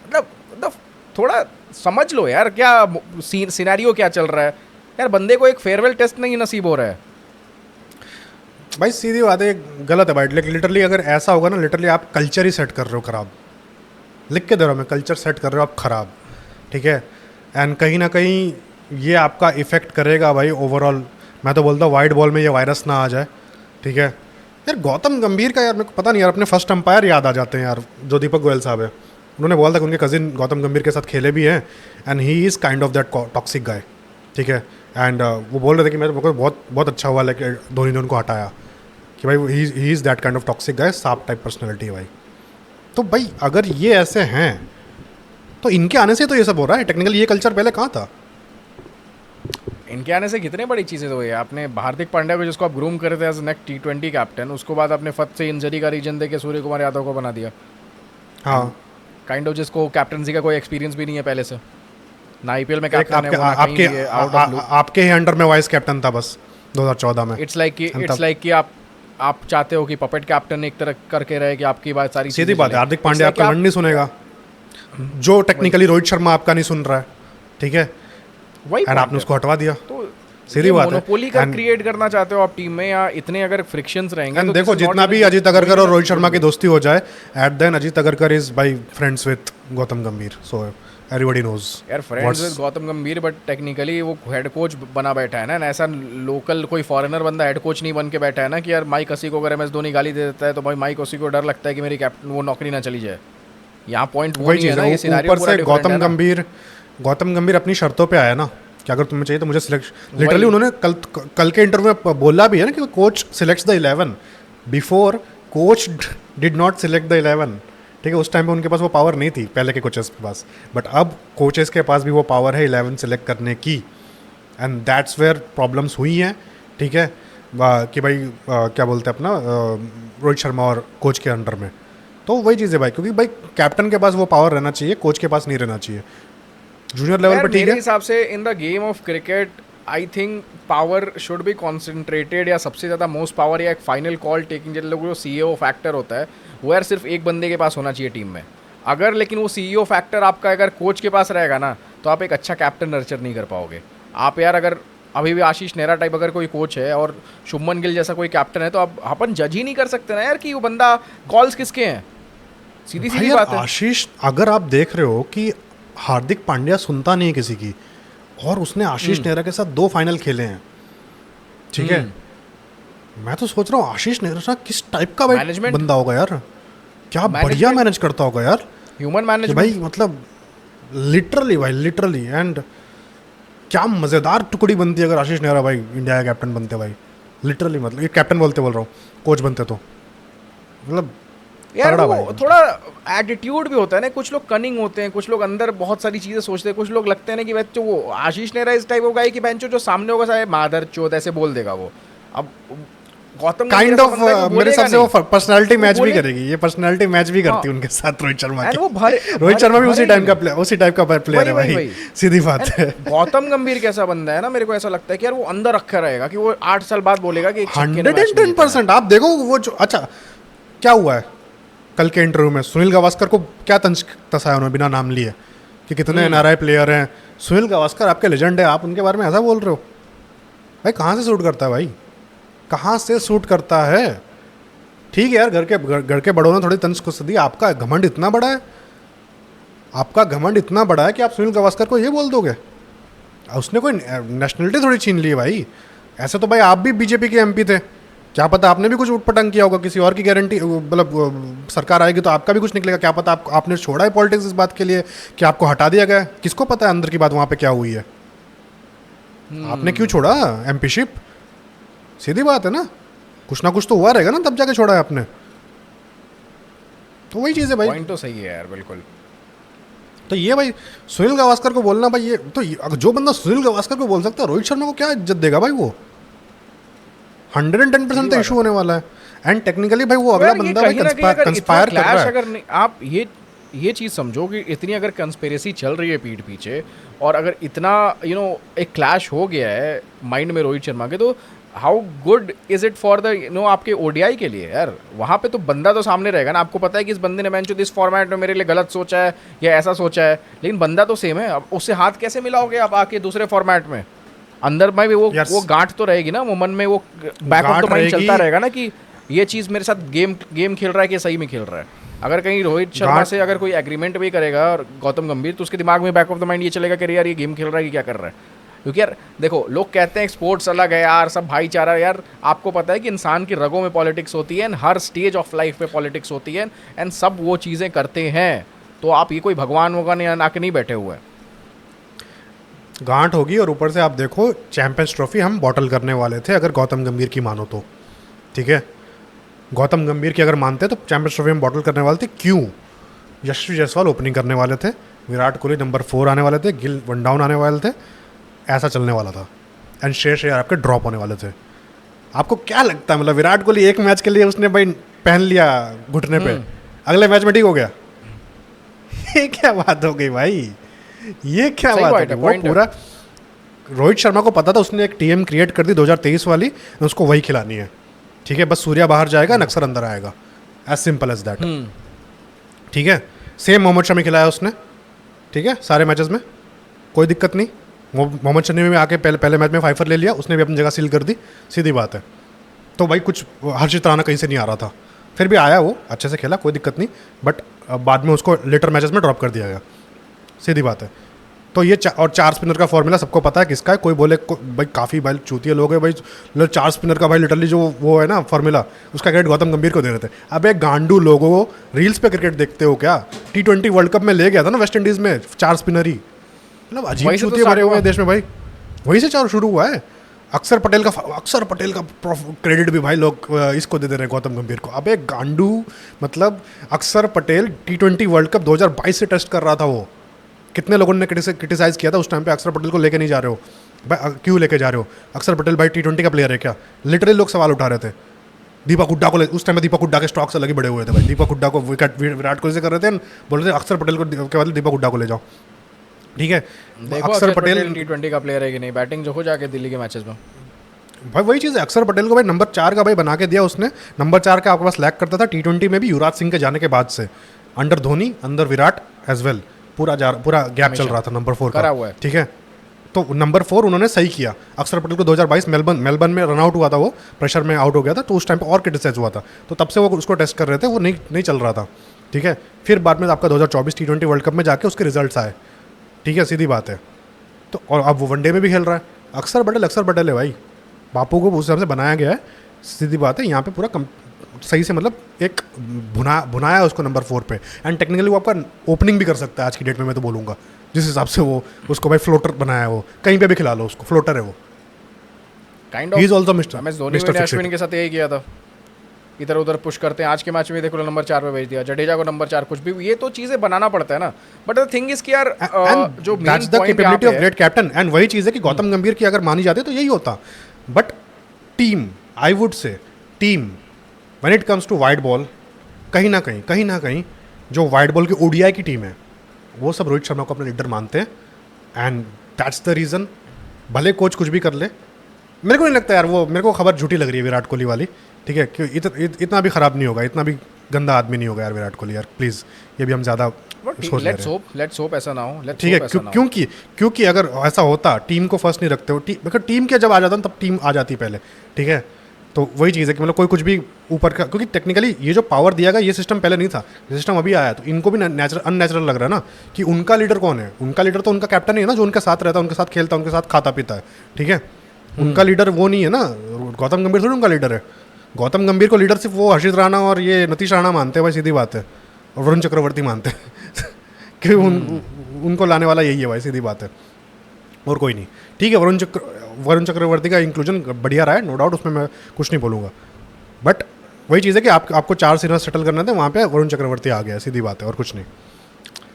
मतलब थोड़ा समझ लो यार, क्या सिनेरियो क्या चल रहा है यार। बंदे को एक फेयरवेल टेस्ट नहीं नसीब हो रहा है, भाई सीधी बात है, गलत है भाई। लिटरली अगर ऐसा होगा ना, लिटरली आप कल्चर ही सेट कर रहे हो खराब। लिख के दे रहा हूँ मैं, कल्चर सेट कर रहे हो आप खराब, ठीक है। एंड कहीं ना कहीं ये आपका इफेक्ट करेगा भाई ओवरऑल। मैं तो बोलता हूँ वाइड बॉल में ये वायरस ना आ जाए, ठीक है। यार गौतम गंभीर का यार मेरे को पता नहीं यार, अपने फर्स्ट अंपायर याद आ जाते हैं यार, जो दीपक गोयल साहब है। उन्होंने बोला था कि उनके कजिन गौतम गंभीर के साथ खेले भी हैं, and he is kind of that toxic guy, ठीक है। एंड वो बोल रहे थे कि मेरे को बहुत बहुत अच्छा हुआ लाइक धोनी ने उनको हटाया, कि भाई he is that kind of toxic guy, सांप टाइप पर्सनैलिटी है भाई। तो भाई अगर ये ऐसे हैं तो इनके आने से तो ये सब हो रहा है। टेक्निकली ये कल्चर पहले कहाँ था? इनके आने से कितनी बड़ी चीज़ें तो हुई है। आपने हार्दिक पांड्या को, जिसको आप ग्रूम कर रहे थे एज नेक्स्ट T20 कैप्टन, उसको बाद आपने फट से इंजरी का रीजन दे के सूर्य कुमार यादव को बना दिया। हाँ, काइंड ऑफ जिसको कैप्टनसी का कोई एक्सपीरियंस भी नहीं है पहले से, ना IPL में एक कैप्टन है वो, ना कहीं भी है, आउट ऑफ ब्लू। आपके ही अंडर में वाइस कैप्टन था बस 2014 में। इट्स लाइक कि आप चाहते हो कि पपेट कैप्टन एक तरह करके रहे, कि आपकी बात सारी सीधी बात है, हार्दिक पांड्या आपका वर्ड नहीं सुनेगा, जो टेक्निकली रोहित शर्मा आपका नहीं सुन रहा है, ठीक है। वही एंड आपने उसको हटवा दिया, तो सीधी बात है। मोनोपोली का क्रिएट करना चाहते हो आप टीम में, या इतने अगर फ्रिक्शंस रहेंगे तो देखो जितना भी अजीत अगरकर और रोहित शर्मा की दोस्ती हो जाए, at then Ajit Agarkar is by friends with Gautam Gambhir, so everybody knows. यार friends with Gautam Gambhir, but technically वो हेड कोच बना बैठा है ना, ऐसा लोकल कोई फॉरेनर बंदा हेड कोच नहीं बन के बैठा है ना कि यार माइक हसी को अगर MS धोनी गाली दे देता है तो भाई माइक हसी को डर लगता है कि मेरी कैप्टन वो नौकरी ना चली जाए। यहाँ पॉइंट वो नहीं है ना, ये सिनेरियो ऊपर से गौतम गंभीर अपनी शर्तों पे आया ना कि अगर तुम्हें चाहिए तो मुझे सिलेक्ट। लिटरली उन्होंने कल के इंटरव्यू में बोला भी है ना कि coach selects the 11, before coach did not select the 11, ठीक है। उस टाइम पे उनके पास वो पावर नहीं थी पहले के कोचेस के पास, बट अब कोचेस के पास भी वो पावर है 11 सेलेक्ट करने की, एंड दैट्स वेयर प्रॉब्लम्स हुई हैं, ठीक है। कि भाई क्या बोलते हैं अपना रोहित शर्मा और कोच के अंडर में, तो वही चीज़ है भाई, क्योंकि भाई कैप्टन के पास वो पावर रहना चाहिए, कोच के पास नहीं रहना चाहिए। जूनियर लेवल पर ठीक है। मेरे हिसाब से in the game of cricket I think power should be concentrated, या सबसे ज़्यादा मोस्ट पावर या एक फाइनल कॉल टेकिंग जिन लोगों को CEO फैक्टर होता है वो यार सिर्फ एक बंदे के पास होना चाहिए टीम में। अगर लेकिन वो CEO फैक्टर आपका अगर कोच के पास रहेगा ना, तो आप एक अच्छा कैप्टन नर्चर नहीं कर पाओगे। आप यार अगर अभी भी आशीष नेहरा टाइप अगर कोई कोच है और शुभमन गिल जैसा कोई कैप्टन है, तो आप अपन जज ही नहीं कर सकते ना यार कि वो बंदा कॉल्स किसके हैं। सीधी सीधी बात है। आशीष, अगर आप देख रहे हो कि हार्दिक पांड्या सुनता नहीं है किसी की, और उसने आशीष नेहरा के साथ 2 फाइनल खेले हैं, ठीक है। मैं तो सोच रहा हूँ आशीष नेहरा किस टाइप का भाई बंदा होगा यार, क्या बढ़िया मैनेज करता होगा यार, ह्यूमन मैनेजमेंट भाई, मतलब लिटरली भाई, लिटरली। एंड क्या मज़ेदार टुकड़ी बनती है अगर आशीष नेहरा भाई इंडिया का कैप्टन बनते भाई, लिटरली। मतलब ये कैप्टन बोल रहा हूँ, कोच बनते तो मतलब यार वो थोड़ा एटीट्यूड भी होता है ना। कुछ लोग कनिंग होते हैं, कुछ लोग अंदर बहुत सारी चीज़ें सोचते हैं, कुछ लोग लगते हैं ना कि बच्चों वो आशीष नेहरा इस टाइप होगा कि बेंचो जो सामने होगा सारे मादर चोद ऐसे बोल देगा वो। अब गौतम काइंड ऑफ मेरे हिसाब से वो पर्सनालिटी मैच भी करेगी, ये पर्सनालिटी मैच भी करती है उनके साथ रोहित शर्मा की। रोहित शर्मा भी उसी टाइप का प्लेयर है भाई, सीधी बात है। गौतम गंभीर कैसा बंदा है ना, मेरे को ऐसा लगता है कि यार वो अंदर रखा रहेगा कि वो 8 साल बाद बोलेगा कि 110%। आप देखो वो जो, अच्छा क्या हुआ है कल के इंटरव्यू में, सुनील गावस्कर को क्या तसाया उन्होंने बिना नाम लिए कि कितने NRI प्लेयर हैं। सुनील गावस्कर आपके लेजेंड है, आप उनके बारे में ऐसा बोल रहे हो भाई? कहाँ से सूट करता है भाई, कहाँ से सूट करता है? ठीक है यार, घर के बड़ों ने थोड़ी तंज को दी, आपका घमंड इतना बड़ा है, आपका घमंड इतना बड़ा है कि आप सुनील गावस्कर को ये बोल दोगे? उसने कोई नेशनलिटी थोड़ी छीन ली है भाई। ऐसे तो भाई आप भी BJP के MP थे, क्या पता आपने भी कुछ उटपटांग किया होगा, किसी और की गारंटी, मतलब सरकार आएगी तो आपका भी कुछ निकलेगा, क्या पता आपने छोड़ा है पॉलिटिक्स इस बात के लिए कि आपको हटा दिया गया, किसको पता है अंदर की बात वहाँ पे क्या हुई है। आपने क्यों छोड़ा MP-शिप? सीधी बात है ना, कुछ ना कुछ तो हुआ रहेगा ना, तब जाके छोड़ा है आपने। तो वही चीज़ है भाई, पॉइंट तो सही है यार, बिल्कुल। तो ये भाई सुनील गावस्कर को बोलना भाई, ये तो जो बंदा सुनील गावस्कर को बोल सकता है, रोहित शर्मा को क्या इज्जत देगा भाई? वो 110% तो इशू होने वाला है। एंड टेक्निकली भाई वो अगला बंदा भाई कंस्पायर कर रहा है। अगर आप ये चीज़ समझो कि इतनी अगर कंस्पिरेसी चल रही है पीठ पीछे, और अगर इतना एक क्लैश हो गया है माइंड में रोहित शर्मा के, तो how good is it for the आपके ODI के लिए यार? वहाँ पे तो बंदा तो सामने रहेगा ना, आपको पता है कि इस बंदे ने मैंचो इस फॉर्मेट में मेरे लिए गलत सोचा है या ऐसा सोचा है, लेकिन बंदा तो सेम है। अब उससे हाथ कैसे मिलाओगे आप आके दूसरे फॉर्मेट में? अंदर में भी यार, वो गांठ तो रहेगी ना, वो मन में वो बैक ऑफ गांठ द माइंड रहेगी। चलता रहेगा ना कि ये चीज़ मेरे साथ गेम खेल रहा है कि सही में खेल रहा है। अगर कहीं रोहित शर्मा गांठ- से अगर कोई एग्रीमेंट भी करेगा और गौतम गंभीर, तो उसके दिमाग में बैक ऑफ द माइंड ये चलेगा कि यार ये गेम खेल रहा है कि क्या कर रहा है। क्योंकि यार देखो, लोग कहते हैं स्पोर्ट्स अलग है यार, सब भाईचारा, यार आपको पता है कि इंसान की रगों में पॉलिटिक्स होती है, and her stage of life पे पॉलिटिक्स होती है, एंड सब वो चीज़ें करते हैं। तो आप ये कोई भगवान वगवान या आके नहीं बैठे हुए हैं। गांठ होगी, और ऊपर से आप देखो चैंपियंस ट्रॉफी हम बॉटल करने वाले थे अगर गौतम गंभीर की मानो तो, ठीक है। गौतम गंभीर की अगर मानते तो चैंपियंस ट्रॉफी हम बॉटल करने वाले थे। क्यों? यशस्वी जायसवाल ओपनिंग करने वाले थे, विराट कोहली नंबर 4 आने वाले थे, गिल 1 डाउन आने वाले थे, ऐसा चलने वाला था। एंड श्रेयस अय्यर आपके ड्रॉप होने वाले थे। आपको क्या लगता है, मतलब विराट कोहली एक मैच के लिए उसने भाई पहन लिया घुटने पे, अगले मैच में ठीक हो गया? ये क्या बात हो गई भाई, ये क्या सही बात point है? है, वो point है। पूरा रोहित शर्मा को पता था, उसने एक टीम क्रिएट कर दी 2023 वाली, उसको वही खिलानी है, ठीक है। बस सूर्या बाहर जाएगा, अक्सर अंदर आएगा, एज सिंपल एज दैट, ठीक है। सेम मोहम्मद शमी खिलाया उसने, ठीक है, सारे मैचेस में कोई दिक्कत नहीं। मोहम्मद शमी में आके पहले मैच में 5 ले लिया, उसने भी अपनी जगह सील कर दी, सीधी बात है। तो भाई कुछ हर्षित राणा कहीं से नहीं आ रहा था, फिर भी आया, वो अच्छे से खेला, कोई दिक्कत नहीं, बट बाद में उसको लेटर मैचेस में ड्रॉप कर दिया गया, सीधी बात है। तो ये और 4 स्पिनर का फॉर्मूला सबको पता है किसका है। कोई बोले भाई काफ़ी भाई चूतिया लोग हैं भाई, 4 स्पिनर का भाई लिटरली जो वो है ना फॉर्मूला, उसका क्रेडिट गौतम गंभीर को दे रहे थे। अब एक गांडू लोगों, रील्स पे क्रिकेट देखते हो क्या? T20 वर्ल्ड कप में ले गया था ना वेस्ट इंडीज़ में 4 स्पिनर ही, मतलब अजीब वहीं से तो चूतिया start भरे हुए हुआ। हैं देश में भाई, वहीं से चार शुरू हुआ है। अक्षर पटेल का क्रेडिट भी भाई लोग इसको दे दे रहे हैं गौतम गंभीर को। अब एक गांडू, मतलब अक्षर पटेल T20 वर्ल्ड कप 2022 से टेस्ट कर रहा था। वो कितने लोगों ने क्रिटिसाइज़ किया था उस टाइम पे, अक्षर पटेल को लेके नहीं जा रहे हो भाई, क्यों लेके जा रहे हो? अक्षर पटेल भाई T20 का प्लेयर है क्या? लिटरली लोग सवाल उठा रहे थे। दीपक हुड्डा को उस टाइम में दीपक हुड्डा के स्टॉक्स अलग ही बड़े हुए थे भाई। दीपक हुड्डा को विराट कोहली से कर रहे थे, बोल रहे थे अक्षर पटेल को के बदले दीपक हुड्डा को ले जाओ, ठीक है। देखो अक्षर पटेल T20 का प्लेयर है कि नहीं, बैटिंग जो हो जाके दिल्ली के मैचेस में। भाई वही चीज़ है, अक्षर पटेल को भाई नंबर 4 का भाई बना के दिया उसने। नंबर 4 का आपके पास लैक करता था T20 में भी, युवराज सिंह के जाने के बाद से, under Dhoni, under Virat as well, पूरा गैप चल रहा था नंबर 4 करा का, हुआ है। ठीक है। तो नंबर 4 उन्होंने सही किया। अक्षर पटेल को 2022 मेलबर्न में रन आउट हुआ था, वो प्रेशर में आउट हो गया था, तो उस टाइम पे और क्रिटिसाइज हुआ था, तो तब से वो उसको टेस्ट कर रहे थे, वो नहीं चल रहा था, ठीक है। फिर बाद में आपका 2024 T20 वर्ल्ड कप में जाके उसके रिजल्ट्स आए, ठीक है, सीधी बात है। तो और अब वो वनडे में भी खेल रहा है। अक्षर पटेल है भाई, बापू को उस हिसाब से बनाया गया है, सीधी बात है। यहाँ पे पूरा सही से, मतलब एक भुनाया है उसको नंबर 4 पे। एंड टेक्निकली वो आपका ओपनिंग भी कर सकता है आज की डेट में, मैं तो बोलूँगा, जिस हिसाब से वो उसको भाई फ्लोटर बनाया है, वो कहीं पे भी खिला लो उसको, फ्लोटर है वो। Kind he is of also mister MS Dhoni ने अश्विन के साथ यही किया था, इधर उधर पुश करते हैं। आज के मैच में देखो नंबर 4 पे भेज दिया, जडेजा को नंबर 4, कुछ भी, ये तो चीज़ें बनाना पड़ता है ना। बट द थिंग इज कि यार जो main that's the point capability of great captain. And वही चीज़ है कि गौतम गंभीर की अगर मानी जाती है तो यही होता। But team, I would say team, when it comes to wide ball, कहीं ना कहीं जो वाइड बॉल की ODI की टीम है, वो सब रोहित शर्मा को अपना लीडर मानते हैं। एंड दैट्स द रीज़न, भले कोच कुछ भी कर ले, मेरे को नहीं लगता यार, वो मेरे को खबर झूठी लग रही है विराट कोहली वाली, ठीक है। क्यों इतना भी ख़राब नहीं होगा, इतना भी गंदा आदमी नहीं होगा यार विराट कोहली, यार प्लीज़, ये भी हम ज़्यादा सोच ले रहे हैं, लेट्स होप ऐसा ना हो, ठीक है। क्योंकि अगर ऐसा होता, टीम को फर्स्ट नहीं रखते हो, टीम के जब आ जाता तब टीम आ जाती पहले, ठीक है। तो वही चीज़ है कि मतलब कोई कुछ भी ऊपर का, क्योंकि टेक्निकली ये जो पावर दिया गया, ये सिस्टम पहले नहीं था, ये सिस्टम अभी आया, तो इनको भी अननेचुरल लग रहा है ना कि उनका लीडर कौन है। उनका लीडर तो उनका कैप्टन ही है ना, जो उनके साथ रहता है, उनके साथ खेलता है, उनके साथ खाता पीता है, ठीक है। उनका लीडर वो नहीं है ना, गौतम गंभीर थोड़ी उनका लीडर है। गौतम गंभीर को लीडर सिर्फ वो हर्षित राणा और ये नीतीश राणा मानते हैं भाई, सीधी बात है, और वरुण चक्रवर्ती मानते हैं कि उनको लाने वाला यही है भाई, सीधी बात है, और कोई नहीं, ठीक है। वरुण चक्रवर्ती का इंक्लूजन बढ़िया रहा है, नो डाउट, उसमें मैं कुछ नहीं बोलूँगा। बट वही चीज़ है कि आपको 4 सीनियर सेटल करना था, वहाँ पे वरुण चक्रवर्ती आ गया, सीधी बात है, और कुछ नहीं।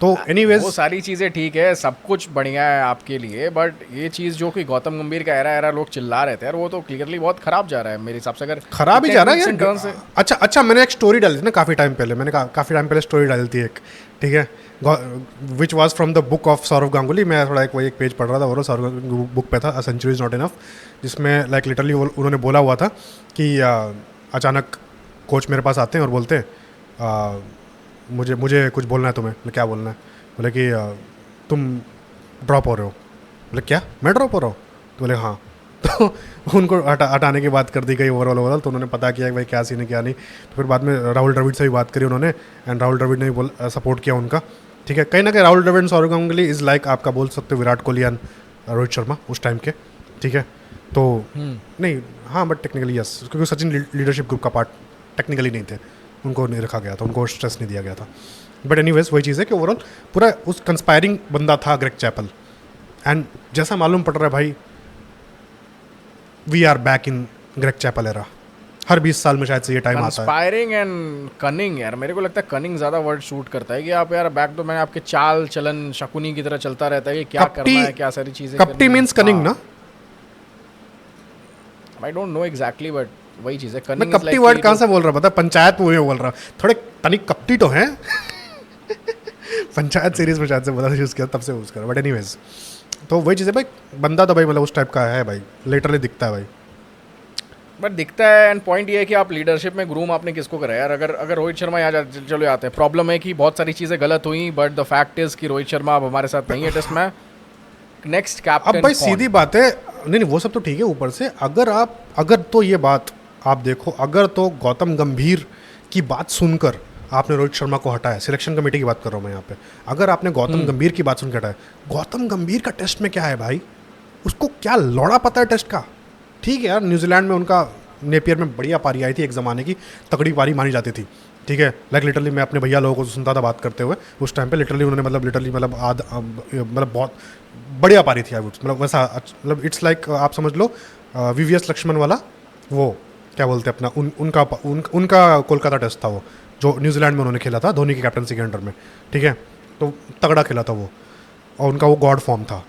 तो एनीवेज वो सारी चीज़ें ठीक है, सब कुछ बढ़िया है आपके लिए, बट ये चीज़ जो कि गौतम गंभीर का एरा लोग चिल्ला रहे थे यार, वो तो क्लियरली बहुत खराब जा रहा है मेरे हिसाब से। अगर खराब ही जा रहा है इतने यार। turns से, अच्छा, मैंने एक स्टोरी डाली थी ना काफ़ी टाइम पहले, काफ़ी टाइम पहले स्टोरी डाली थी एक, ठीक है, which was from the book of Sourav Ganguly. मैं थोड़ा एक पेज पढ़ रहा था, और सौरव बुक पे था, a century is not enough, जिसमें लाइक लिटरली उन्होंने बोला हुआ था कि अचानक कोच मेरे पास आते हैं और बोलते हैं मुझे कुछ बोलना है तुम्हें। बोले क्या बोलना है? बोले कि तुम ड्रॉप हो रहे हो। बोले क्या, मैं ड्रॉप हो रहा हूँ? तो बोले हाँ। तो उनको हटाने की बात कर दी गई ओवरऑल, तो उन्होंने पता किया कि भाई क्या सीन है क्या नहीं। तो फिर बाद में राहुल द्रविड़ से भी बात करी उन्होंने, एंड राहुल द्रविड़ ने भी सपोर्ट किया उनका। ठीक है, कहीं ना कहीं Rahul Dravid and Sourav Ganguly is like आपका बोल सकते हो विराट कोहली एंड रोहित शर्मा उस टाइम के। ठीक है, तो नहीं हाँ, बट टेक्निकली यस, क्योंकि सचिन लीडरशिप ग्रुप का पार्ट टेक्निकली नहीं थे, उनको नहीं रखा गया था, उनको स्ट्रेस नहीं दिया गया था। बट एनीवेज वही चीज़ है कि ओवरऑल पूरा उस कंस्पायरिंग बंदा था ग्रेग चैपल, एंड जैसा मालूम पड़ रहा है भाई we are back in Greg Chappell era. हर 20 साल में शायद से ये टाइम आता है। कंस्पायरिंग एंड कनिंग, यार मेरे को लगता है कनिंग ज़्यादा वर्ड शूट करता है कि आप यार बैक तो मैंने आपके चाल चलन शकुनी की तरह चलता रहता है कि क्या करना है, क्या सारी चीज़ें। कपटी मीन्स कनिंग ना? I don't know exactly, but वही चीज़ है मैं कनिंग। कपटी वर्ड कहाँ से बोल रहा पता, पंचायत में बोल रहा, थोड़े तनिक कपटी तो हैं। पंचायत सीरीज में शायद से बोला यूज़ किया, तब से यूज़ करा। बट एनीवेज तो वही चीज़ है भाई, बंदा तो भाई मतलब उस टाइप का है भाई, लिटरली दिखता है भाई। बट दिखता है, एंड पॉइंट ये है कि आप लीडरशिप में ग्रूम आपने किसको करा यार। अगर रोहित शर्मा यहाँ चलो आते हैं, प्रॉब्लम है कि बहुत सारी चीज़ें गलत हुई, बट द फैक्ट इज कि रोहित शर्मा अब हमारे साथ नहीं है टेस्ट में। नेक्स्ट कैप्टन अब भाई सीधी बात है, नहीं वो सब तो ठीक है, ऊपर से अगर तो ये बात आप देखो, अगर तो गौतम गंभीर की बात सुनकर आपने रोहित शर्मा को हटाया, सिलेक्शन कमेटी की बात कर रहा हूँ मैं यहाँ पे, अगर आपने गौतम गंभीर की बात सुन के हटाया, गौतम गंभीर का टेस्ट में क्या है भाई, उसको क्या लौड़ा पता है टेस्ट का। ठीक है यार, न्यूजीलैंड में उनका नेपियर में बढ़िया पारी आई थी, एक ज़माने की तगड़ी पारी मानी जाती थी। ठीक है, लाइक लिटरली मैं अपने भैया लोगों को सुनता था बात करते हुए उस टाइम पे, लिटरली उन्होंने मतलब बहुत बढ़िया पारी थी। मतलब वैसा मतलब इट्स लाइक आप समझ लो VVS लक्ष्मण वाला, वो क्या बोलते हैं अपना उनका कोलकाता टेस्ट था वो, जो न्यूजीलैंड में उन्होंने खेला था धोनी की कैप्टनसी के अंडर में। ठीक है, तो तगड़ा खेला था वो, और उनका वो गॉड फॉर्म था।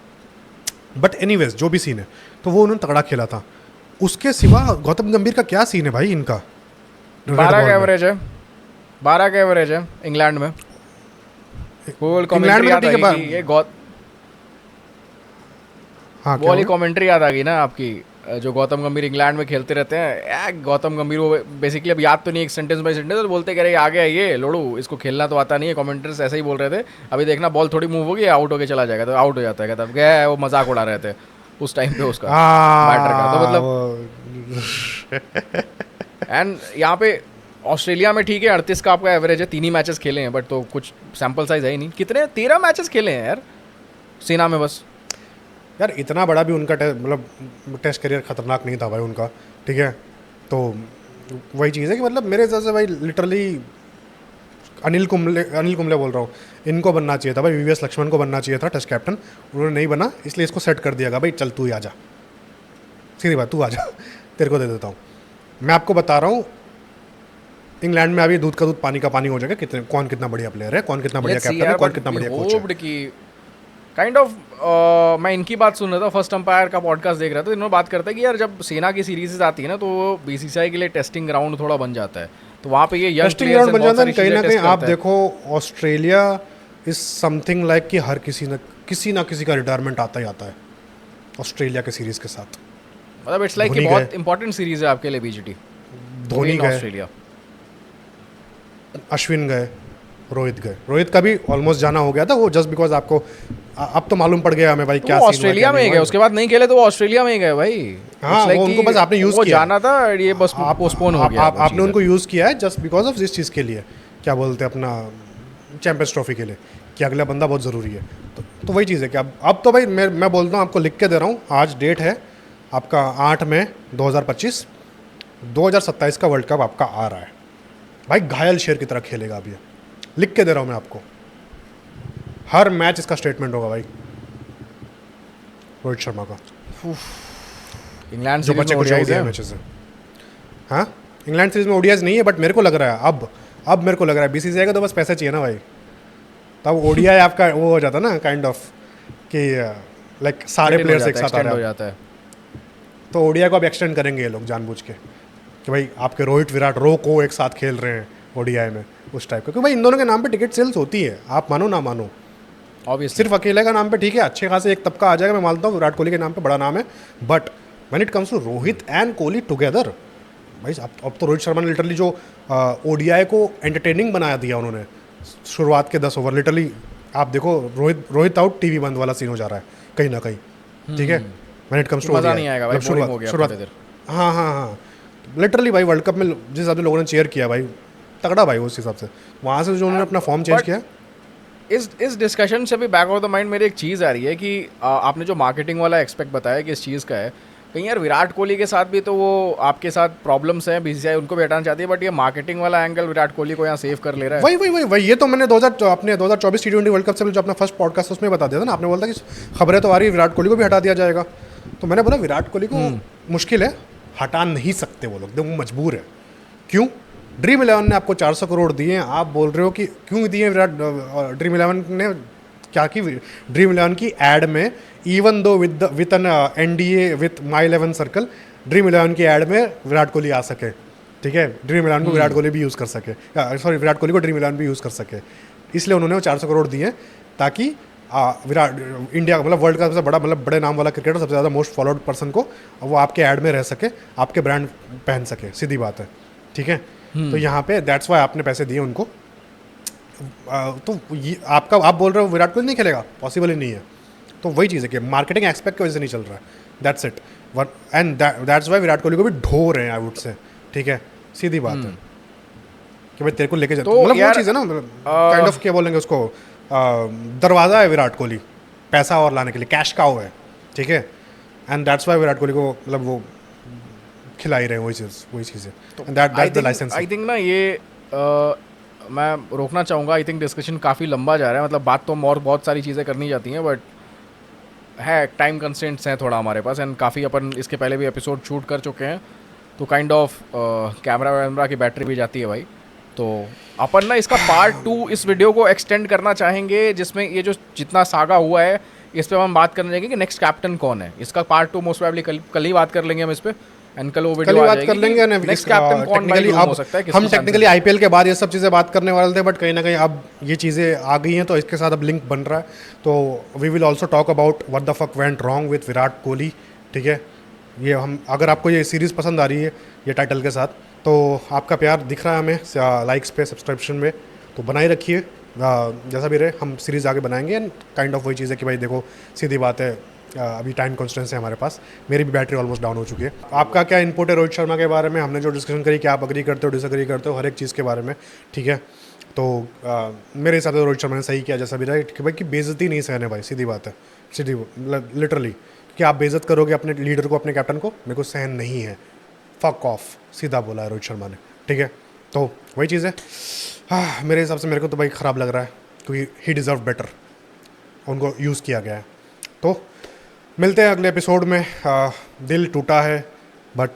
बट एनीवेज जो भी सीन है, तो वो उन्होंने तगड़ा खेला था। उसके सिवा गौतम गंभीर का क्या सीन है भाई इनका? 12 का एवरेज है, 12 का एवरेज है इंग्लैंड में। वो कमेंट्री याद आ गई, ये हाँ, वो वाली कमेंट्री याद आ गई ना आपकी, जो गौतम गंभीर इंग्लैंड में खेलते रहते हैं। गौतम गंभीर वो बेसिकली, अब याद तो नहीं, एक सेंटेंस बाय सेंटेंस तो बोलते कह रहे आ गया ये लोड़ू, इसको खेलना तो आता नहीं है। कमेंटर्स ऐसे ही बोल रहे थे, अभी देखना बॉल थोड़ी मूव होगी आउट होके चला जाएगा, तो आउट हो जाता है। कहता गया वो मजाक उड़ा रहे थे उस टाइम पे उसका बैटर का। तो मतलब एंड यहाँ पे ऑस्ट्रेलिया में ठीक है 38 का आपका एवरेज है, 3 ही मैचेस खेले हैं, बट तो कुछ सैंपल साइज है ही नहीं। कितने 13 मैचेस खेले हैं यार सेना में बस। यार इतना बड़ा भी उनका मतलब टेस्ट करियर खतरनाक नहीं था भाई उनका। ठीक है, तो वही चीज़ है कि मतलब मेरे हिसाब से भाई लिटरली अनिल कुंबले बोल रहा हूँ, इनको बनना चाहिए था भाई, VVS लक्ष्मण को बनना चाहिए था टेस्ट कैप्टन, उन्होंने नहीं बना, इसलिए इसको सेट कर दिया गया भाई, चल तू ही आ जा, सीधी बात तू आ जा, तेरे को दे देता हूँ। मैं आपको बता रहा हूँ इंग्लैंड में अभी दूध का दूध पानी का पानी हो जाएगा, कौन कितना बढ़िया प्लेयर है, कौन कितना बढ़िया कैप्टन है, कौन कितना बढ़िया कोच है। काइंड ऑफ मैं इनकी बात सुन रहा था, फर्स्ट अंपायर का पॉडकास्ट देख रहा था, तो इन्होंने बात करता है कि यार जब सेना की सीरीज आती है ना, तो BCCI के लिए टेस्टिंग ग्राउंड थोड़ा बन जाता है, तो वहाँ पे ये टेस्टिंग ग्राउंड बन जाता है। कहीं ना कहीं आप देखो ऑस्ट्रेलिया इज समथिंग लाइक कि हर किसी ना किसी का रिटायरमेंट आता ही आता है ऑस्ट्रेलिया के सीरीज के साथ। मतलब इट्स लाइक बहुत इंपॉर्टेंट सीरीज है आपके लिए BGT। धोनी गए, ऑस्ट्रेलिया, अश्विन गए, रोहित गए, रोहित का भी ऑलमोस्ट जाना हो गया था, वो जस्ट बिकॉज आपको अब तो मालूम पड़ गया हमें भाई क्या ऑस्ट्रेलिया में ही गए, उसके बाद नहीं खेले तो वो ऑस्ट्रेलिया में ही गए भाई। हाँ, वो उनको बस आपने यूज किया, जाना था, ये बस पोस्टपोन हो गया। आपने उनको यूज किया है जस्ट बिकॉज ऑफ इस चीज़ के लिए, क्या बोलते हैं अपना चैंपियंस ट्रॉफी के लिए, कि अगला बंदा बहुत ज़रूरी है। तो वही चीज़ है कि अब तो भाई मैं बोलता हूँ, आपको लिख के दे रहा हूँ, आज डेट है आपका 8 मई 2025, 2027 का वर्ल्ड कप आपका आ रहा है भाई, घायल शेर की तरह खेलेगा। अभी लिख के दे रहा हूँ मैं आपको, हर मैच इसका स्टेटमेंट होगा भाई रोहित शर्मा का। इंग्लैंड जो बच्चे कुछ ओडीआई मैचेस हैं, हाँ इंग्लैंड सीरीज में ओडीआई नहीं है, बट मेरे को लग रहा है अब मेरे को लग रहा है BCCI का तो बस पैसा चाहिए ना भाई, तब ओडीआई आपका वो हो जाता ना काइंड ऑफ कि लाइक सारे प्लेयर्स एक साथ आ रहे हैं, तो ओडीआई को अब एक्सटेंड करेंगे ये लोग जानबूझ के, कि भाई आपके रोहित विराट को एक साथ खेल रहे हैं ओडीआई में, उस टाइप का। क्योंकि भाई इन दोनों के नाम पे टिकट सेल्स होती है, आप मानो ना मानो, सिर्फ अकेले का नाम पे ठीक है अच्छे खासे एक तबका आ जाएगा, मैं मानता हूँ विराट कोहली के नाम पे बड़ा नाम है, but when it comes to Rohit and Kohli together, भाई अब तो रोहित शर्मा ने लिटरली जो ओडीआई को एंटरटेनिंग बना दिया उन्होंने, शुरुआत के 10 ओवर लिटरली आप देखो रोहित आउट टीवी बंद वाला सीन हो जा रहा है कहीं ना कहीं। ठीक है, व्हेन इट कम्स टू मज़ा नहीं आएगा भाई, बोरिंग हो गया शुरुआत। थोड़ी देर। हाँ हाँ हाँ, लिटरली भाई वर्ल्ड कप में जिस हिसाब से लोगों ने चेयर किया भाई, तगड़ा भाई उस हिसाब से, वहाँ से जो उन्होंने अपना फॉर्म चेंज But किया। इस डिस्कशन से भी बैक ऑफ द माइंड मेरे एक चीज़ आ रही है कि आपने जो मार्केटिंग वाला एक्सपेक्ट बताया कि इस चीज़ का है, कहीं यार विराट कोहली के साथ भी तो वो आपके साथ प्रॉब्लम्स हैं, बीसीसीआई उनको भी हटाना चाहती है, बट ये मार्केटिंग वाला एंगल विराट कोहली को यहाँ सेव कर ले रहा है। वही ये तो मैंने 2024 T20 वर्ल्ड कप से जो अपना फर्स्ट पॉडकास्ट उसमें बता दिया था ना, आपने बोला था कि खबरें तो आ रही है विराट कोहली को भी हटा दिया जाएगा, तो मैंने बोला विराट कोहली को मुश्किल है, हटा नहीं सकते वो लोग, वो मजबूर है। क्यों? ड्रीम 11 ने आपको 400 करोड़ दिए हैं, आप बोल रहे हो कि क्यों दिए विराट? ड्रीम 11 ने क्या की? ड्रीम 11 की एड में, even though with an NDA with My 11 Circle, Dream 11 की एड में विराट कोहली आ सके, ठीक है, ड्रीम 11 को विराट कोहली भी यूज़ कर सके, सॉरी विराट कोहली को ड्रीम 11 भी यूज़ कर सके, इसलिए उन्होंने वो 400 करोड़ दिए ताकि विराट इंडिया मतलब वर्ल्ड का सबसे बड़ा मतलब बड़े नाम वाला क्रिकेटर, सबसे ज़्यादा मोस्ट फॉलोड पर्सन को वो आपके ऐड में रह सके, आपके ब्रांड पहन सके, सीधी बात है, ठीक है। तो यहाँ पे दैट्स वाई आपने पैसे दिए उनको। तो ये आप बोल रहे हो विराट कोहली नहीं खेलेगा, पॉसिबल ही नहीं है। तो वही चीज़ है कि मार्केटिंग एक्सपेक्ट की वजह से नहीं चल रहा है, that's it. And that's why Virat Kohli को भी ढो रहे हैं, आई वुड से, ठीक है, सीधी बात है कि भाई तेरे को लेके जाते, मतलब वो चीज़ है ना, काइंड ऑफ क्या बोलेंगे उसको, दरवाज़ा है विराट कोहली पैसा और लाने के लिए, कैश काउ है, ठीक है। And that's why Virat Kohli को मतलब वो खिला ही रहे हैं वही चीज़ें, and that's the licence. I think ना ये मैं रोकना चाहूँगा, आई थिंक डिस्कशन काफ़ी लंबा जा रहा है, मतलब बात तो और बहुत सारी चीज़ें करनी जाती हैं, बट है टाइम कंस्टेंट्स हैं थोड़ा हमारे पास, एंड काफ़ी अपन इसके पहले भी एपिसोड शूट कर चुके हैं, तो काइंड ऑफ कैमरा वैमरा की बैटरी भी जाती है भाई। तो अपन ना इसका पार्ट 2 इस वीडियो को एक्सटेंड करना चाहेंगे, जिसमें ये जो जितना सागा हुआ है इस पर हम बात करने जाएंगे कि नेक्स्ट कैप्टन कौन है। इसका पार्ट 2 मोस्ट प्रोबेबली कल ही बात कर लेंगे हम इस पर, एंड कल वो वीडियो बात कर लेंगे। नेक्स्ट कैप्टन कौन भाई हो सकता है। हम टेक्निकली IPL के बाद ये सब चीज़ें बात करने वाले थे, बट कहीं ना कहीं अब ये चीज़ें आ गई हैं, तो इसके साथ अब लिंक बन रहा है। तो we will also talk about what the fuck went wrong with Virat Kohli, ठीक है। ये हम, अगर आपको ये सीरीज़ पसंद आ रही है ये टाइटल के साथ, तो आपका प्यार दिख रहा है हमें लाइक्स पे, सब्सक्रिप्शन में, तो बनाए रखिए। जैसा भी रहे हम सीरीज़ आगे बनाएंगे, एंड काइंड ऑफ वही चीज़ है कि भाई देखो सीधी बात है, अभी टाइम कॉन्स्टेंस है हमारे पास, मेरी भी बैटरी ऑलमोस्ट डाउन हो चुकी है। आपका क्या इनपुट है रोहित शर्मा के बारे में? हमने जो डिस्कशन करी कि आप अग्री करते हो, डिसअग्री करते हो हर एक चीज़ के बारे में, ठीक है। तो मेरे हिसाब से रोहित शर्मा ने सही किया, जैसा भी रहा कि भाई कि बेइज्जती नहीं सहने भाई, सीधी बात है, सीधी लिटरली कि आप बेइज्जत करोगे अपने लीडर को, अपने कैप्टन को, मेरे को सहन नहीं है, फक ऑफ, सीधा बोला है रोहित शर्मा ने, ठीक है। तो वही चीज़ है। मेरे हिसाब से मेरे को तो भाई ख़राब लग रहा है, क्योंकि ही डिज़र्व बेटर, उनको यूज़ किया गया है। तो मिलते हैं अगले एपिसोड में। दिल टूटा है, बट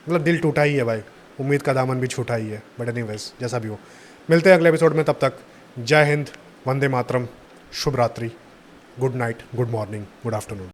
मतलब दिल टूटा ही है भाई, उम्मीद का दामन भी छूटा ही है, बट एनीवेज जैसा भी हो, मिलते हैं अगले एपिसोड में। तब तक जय हिंद, वंदे मातरम, शुभ रात्रि, good night, good morning, good afternoon.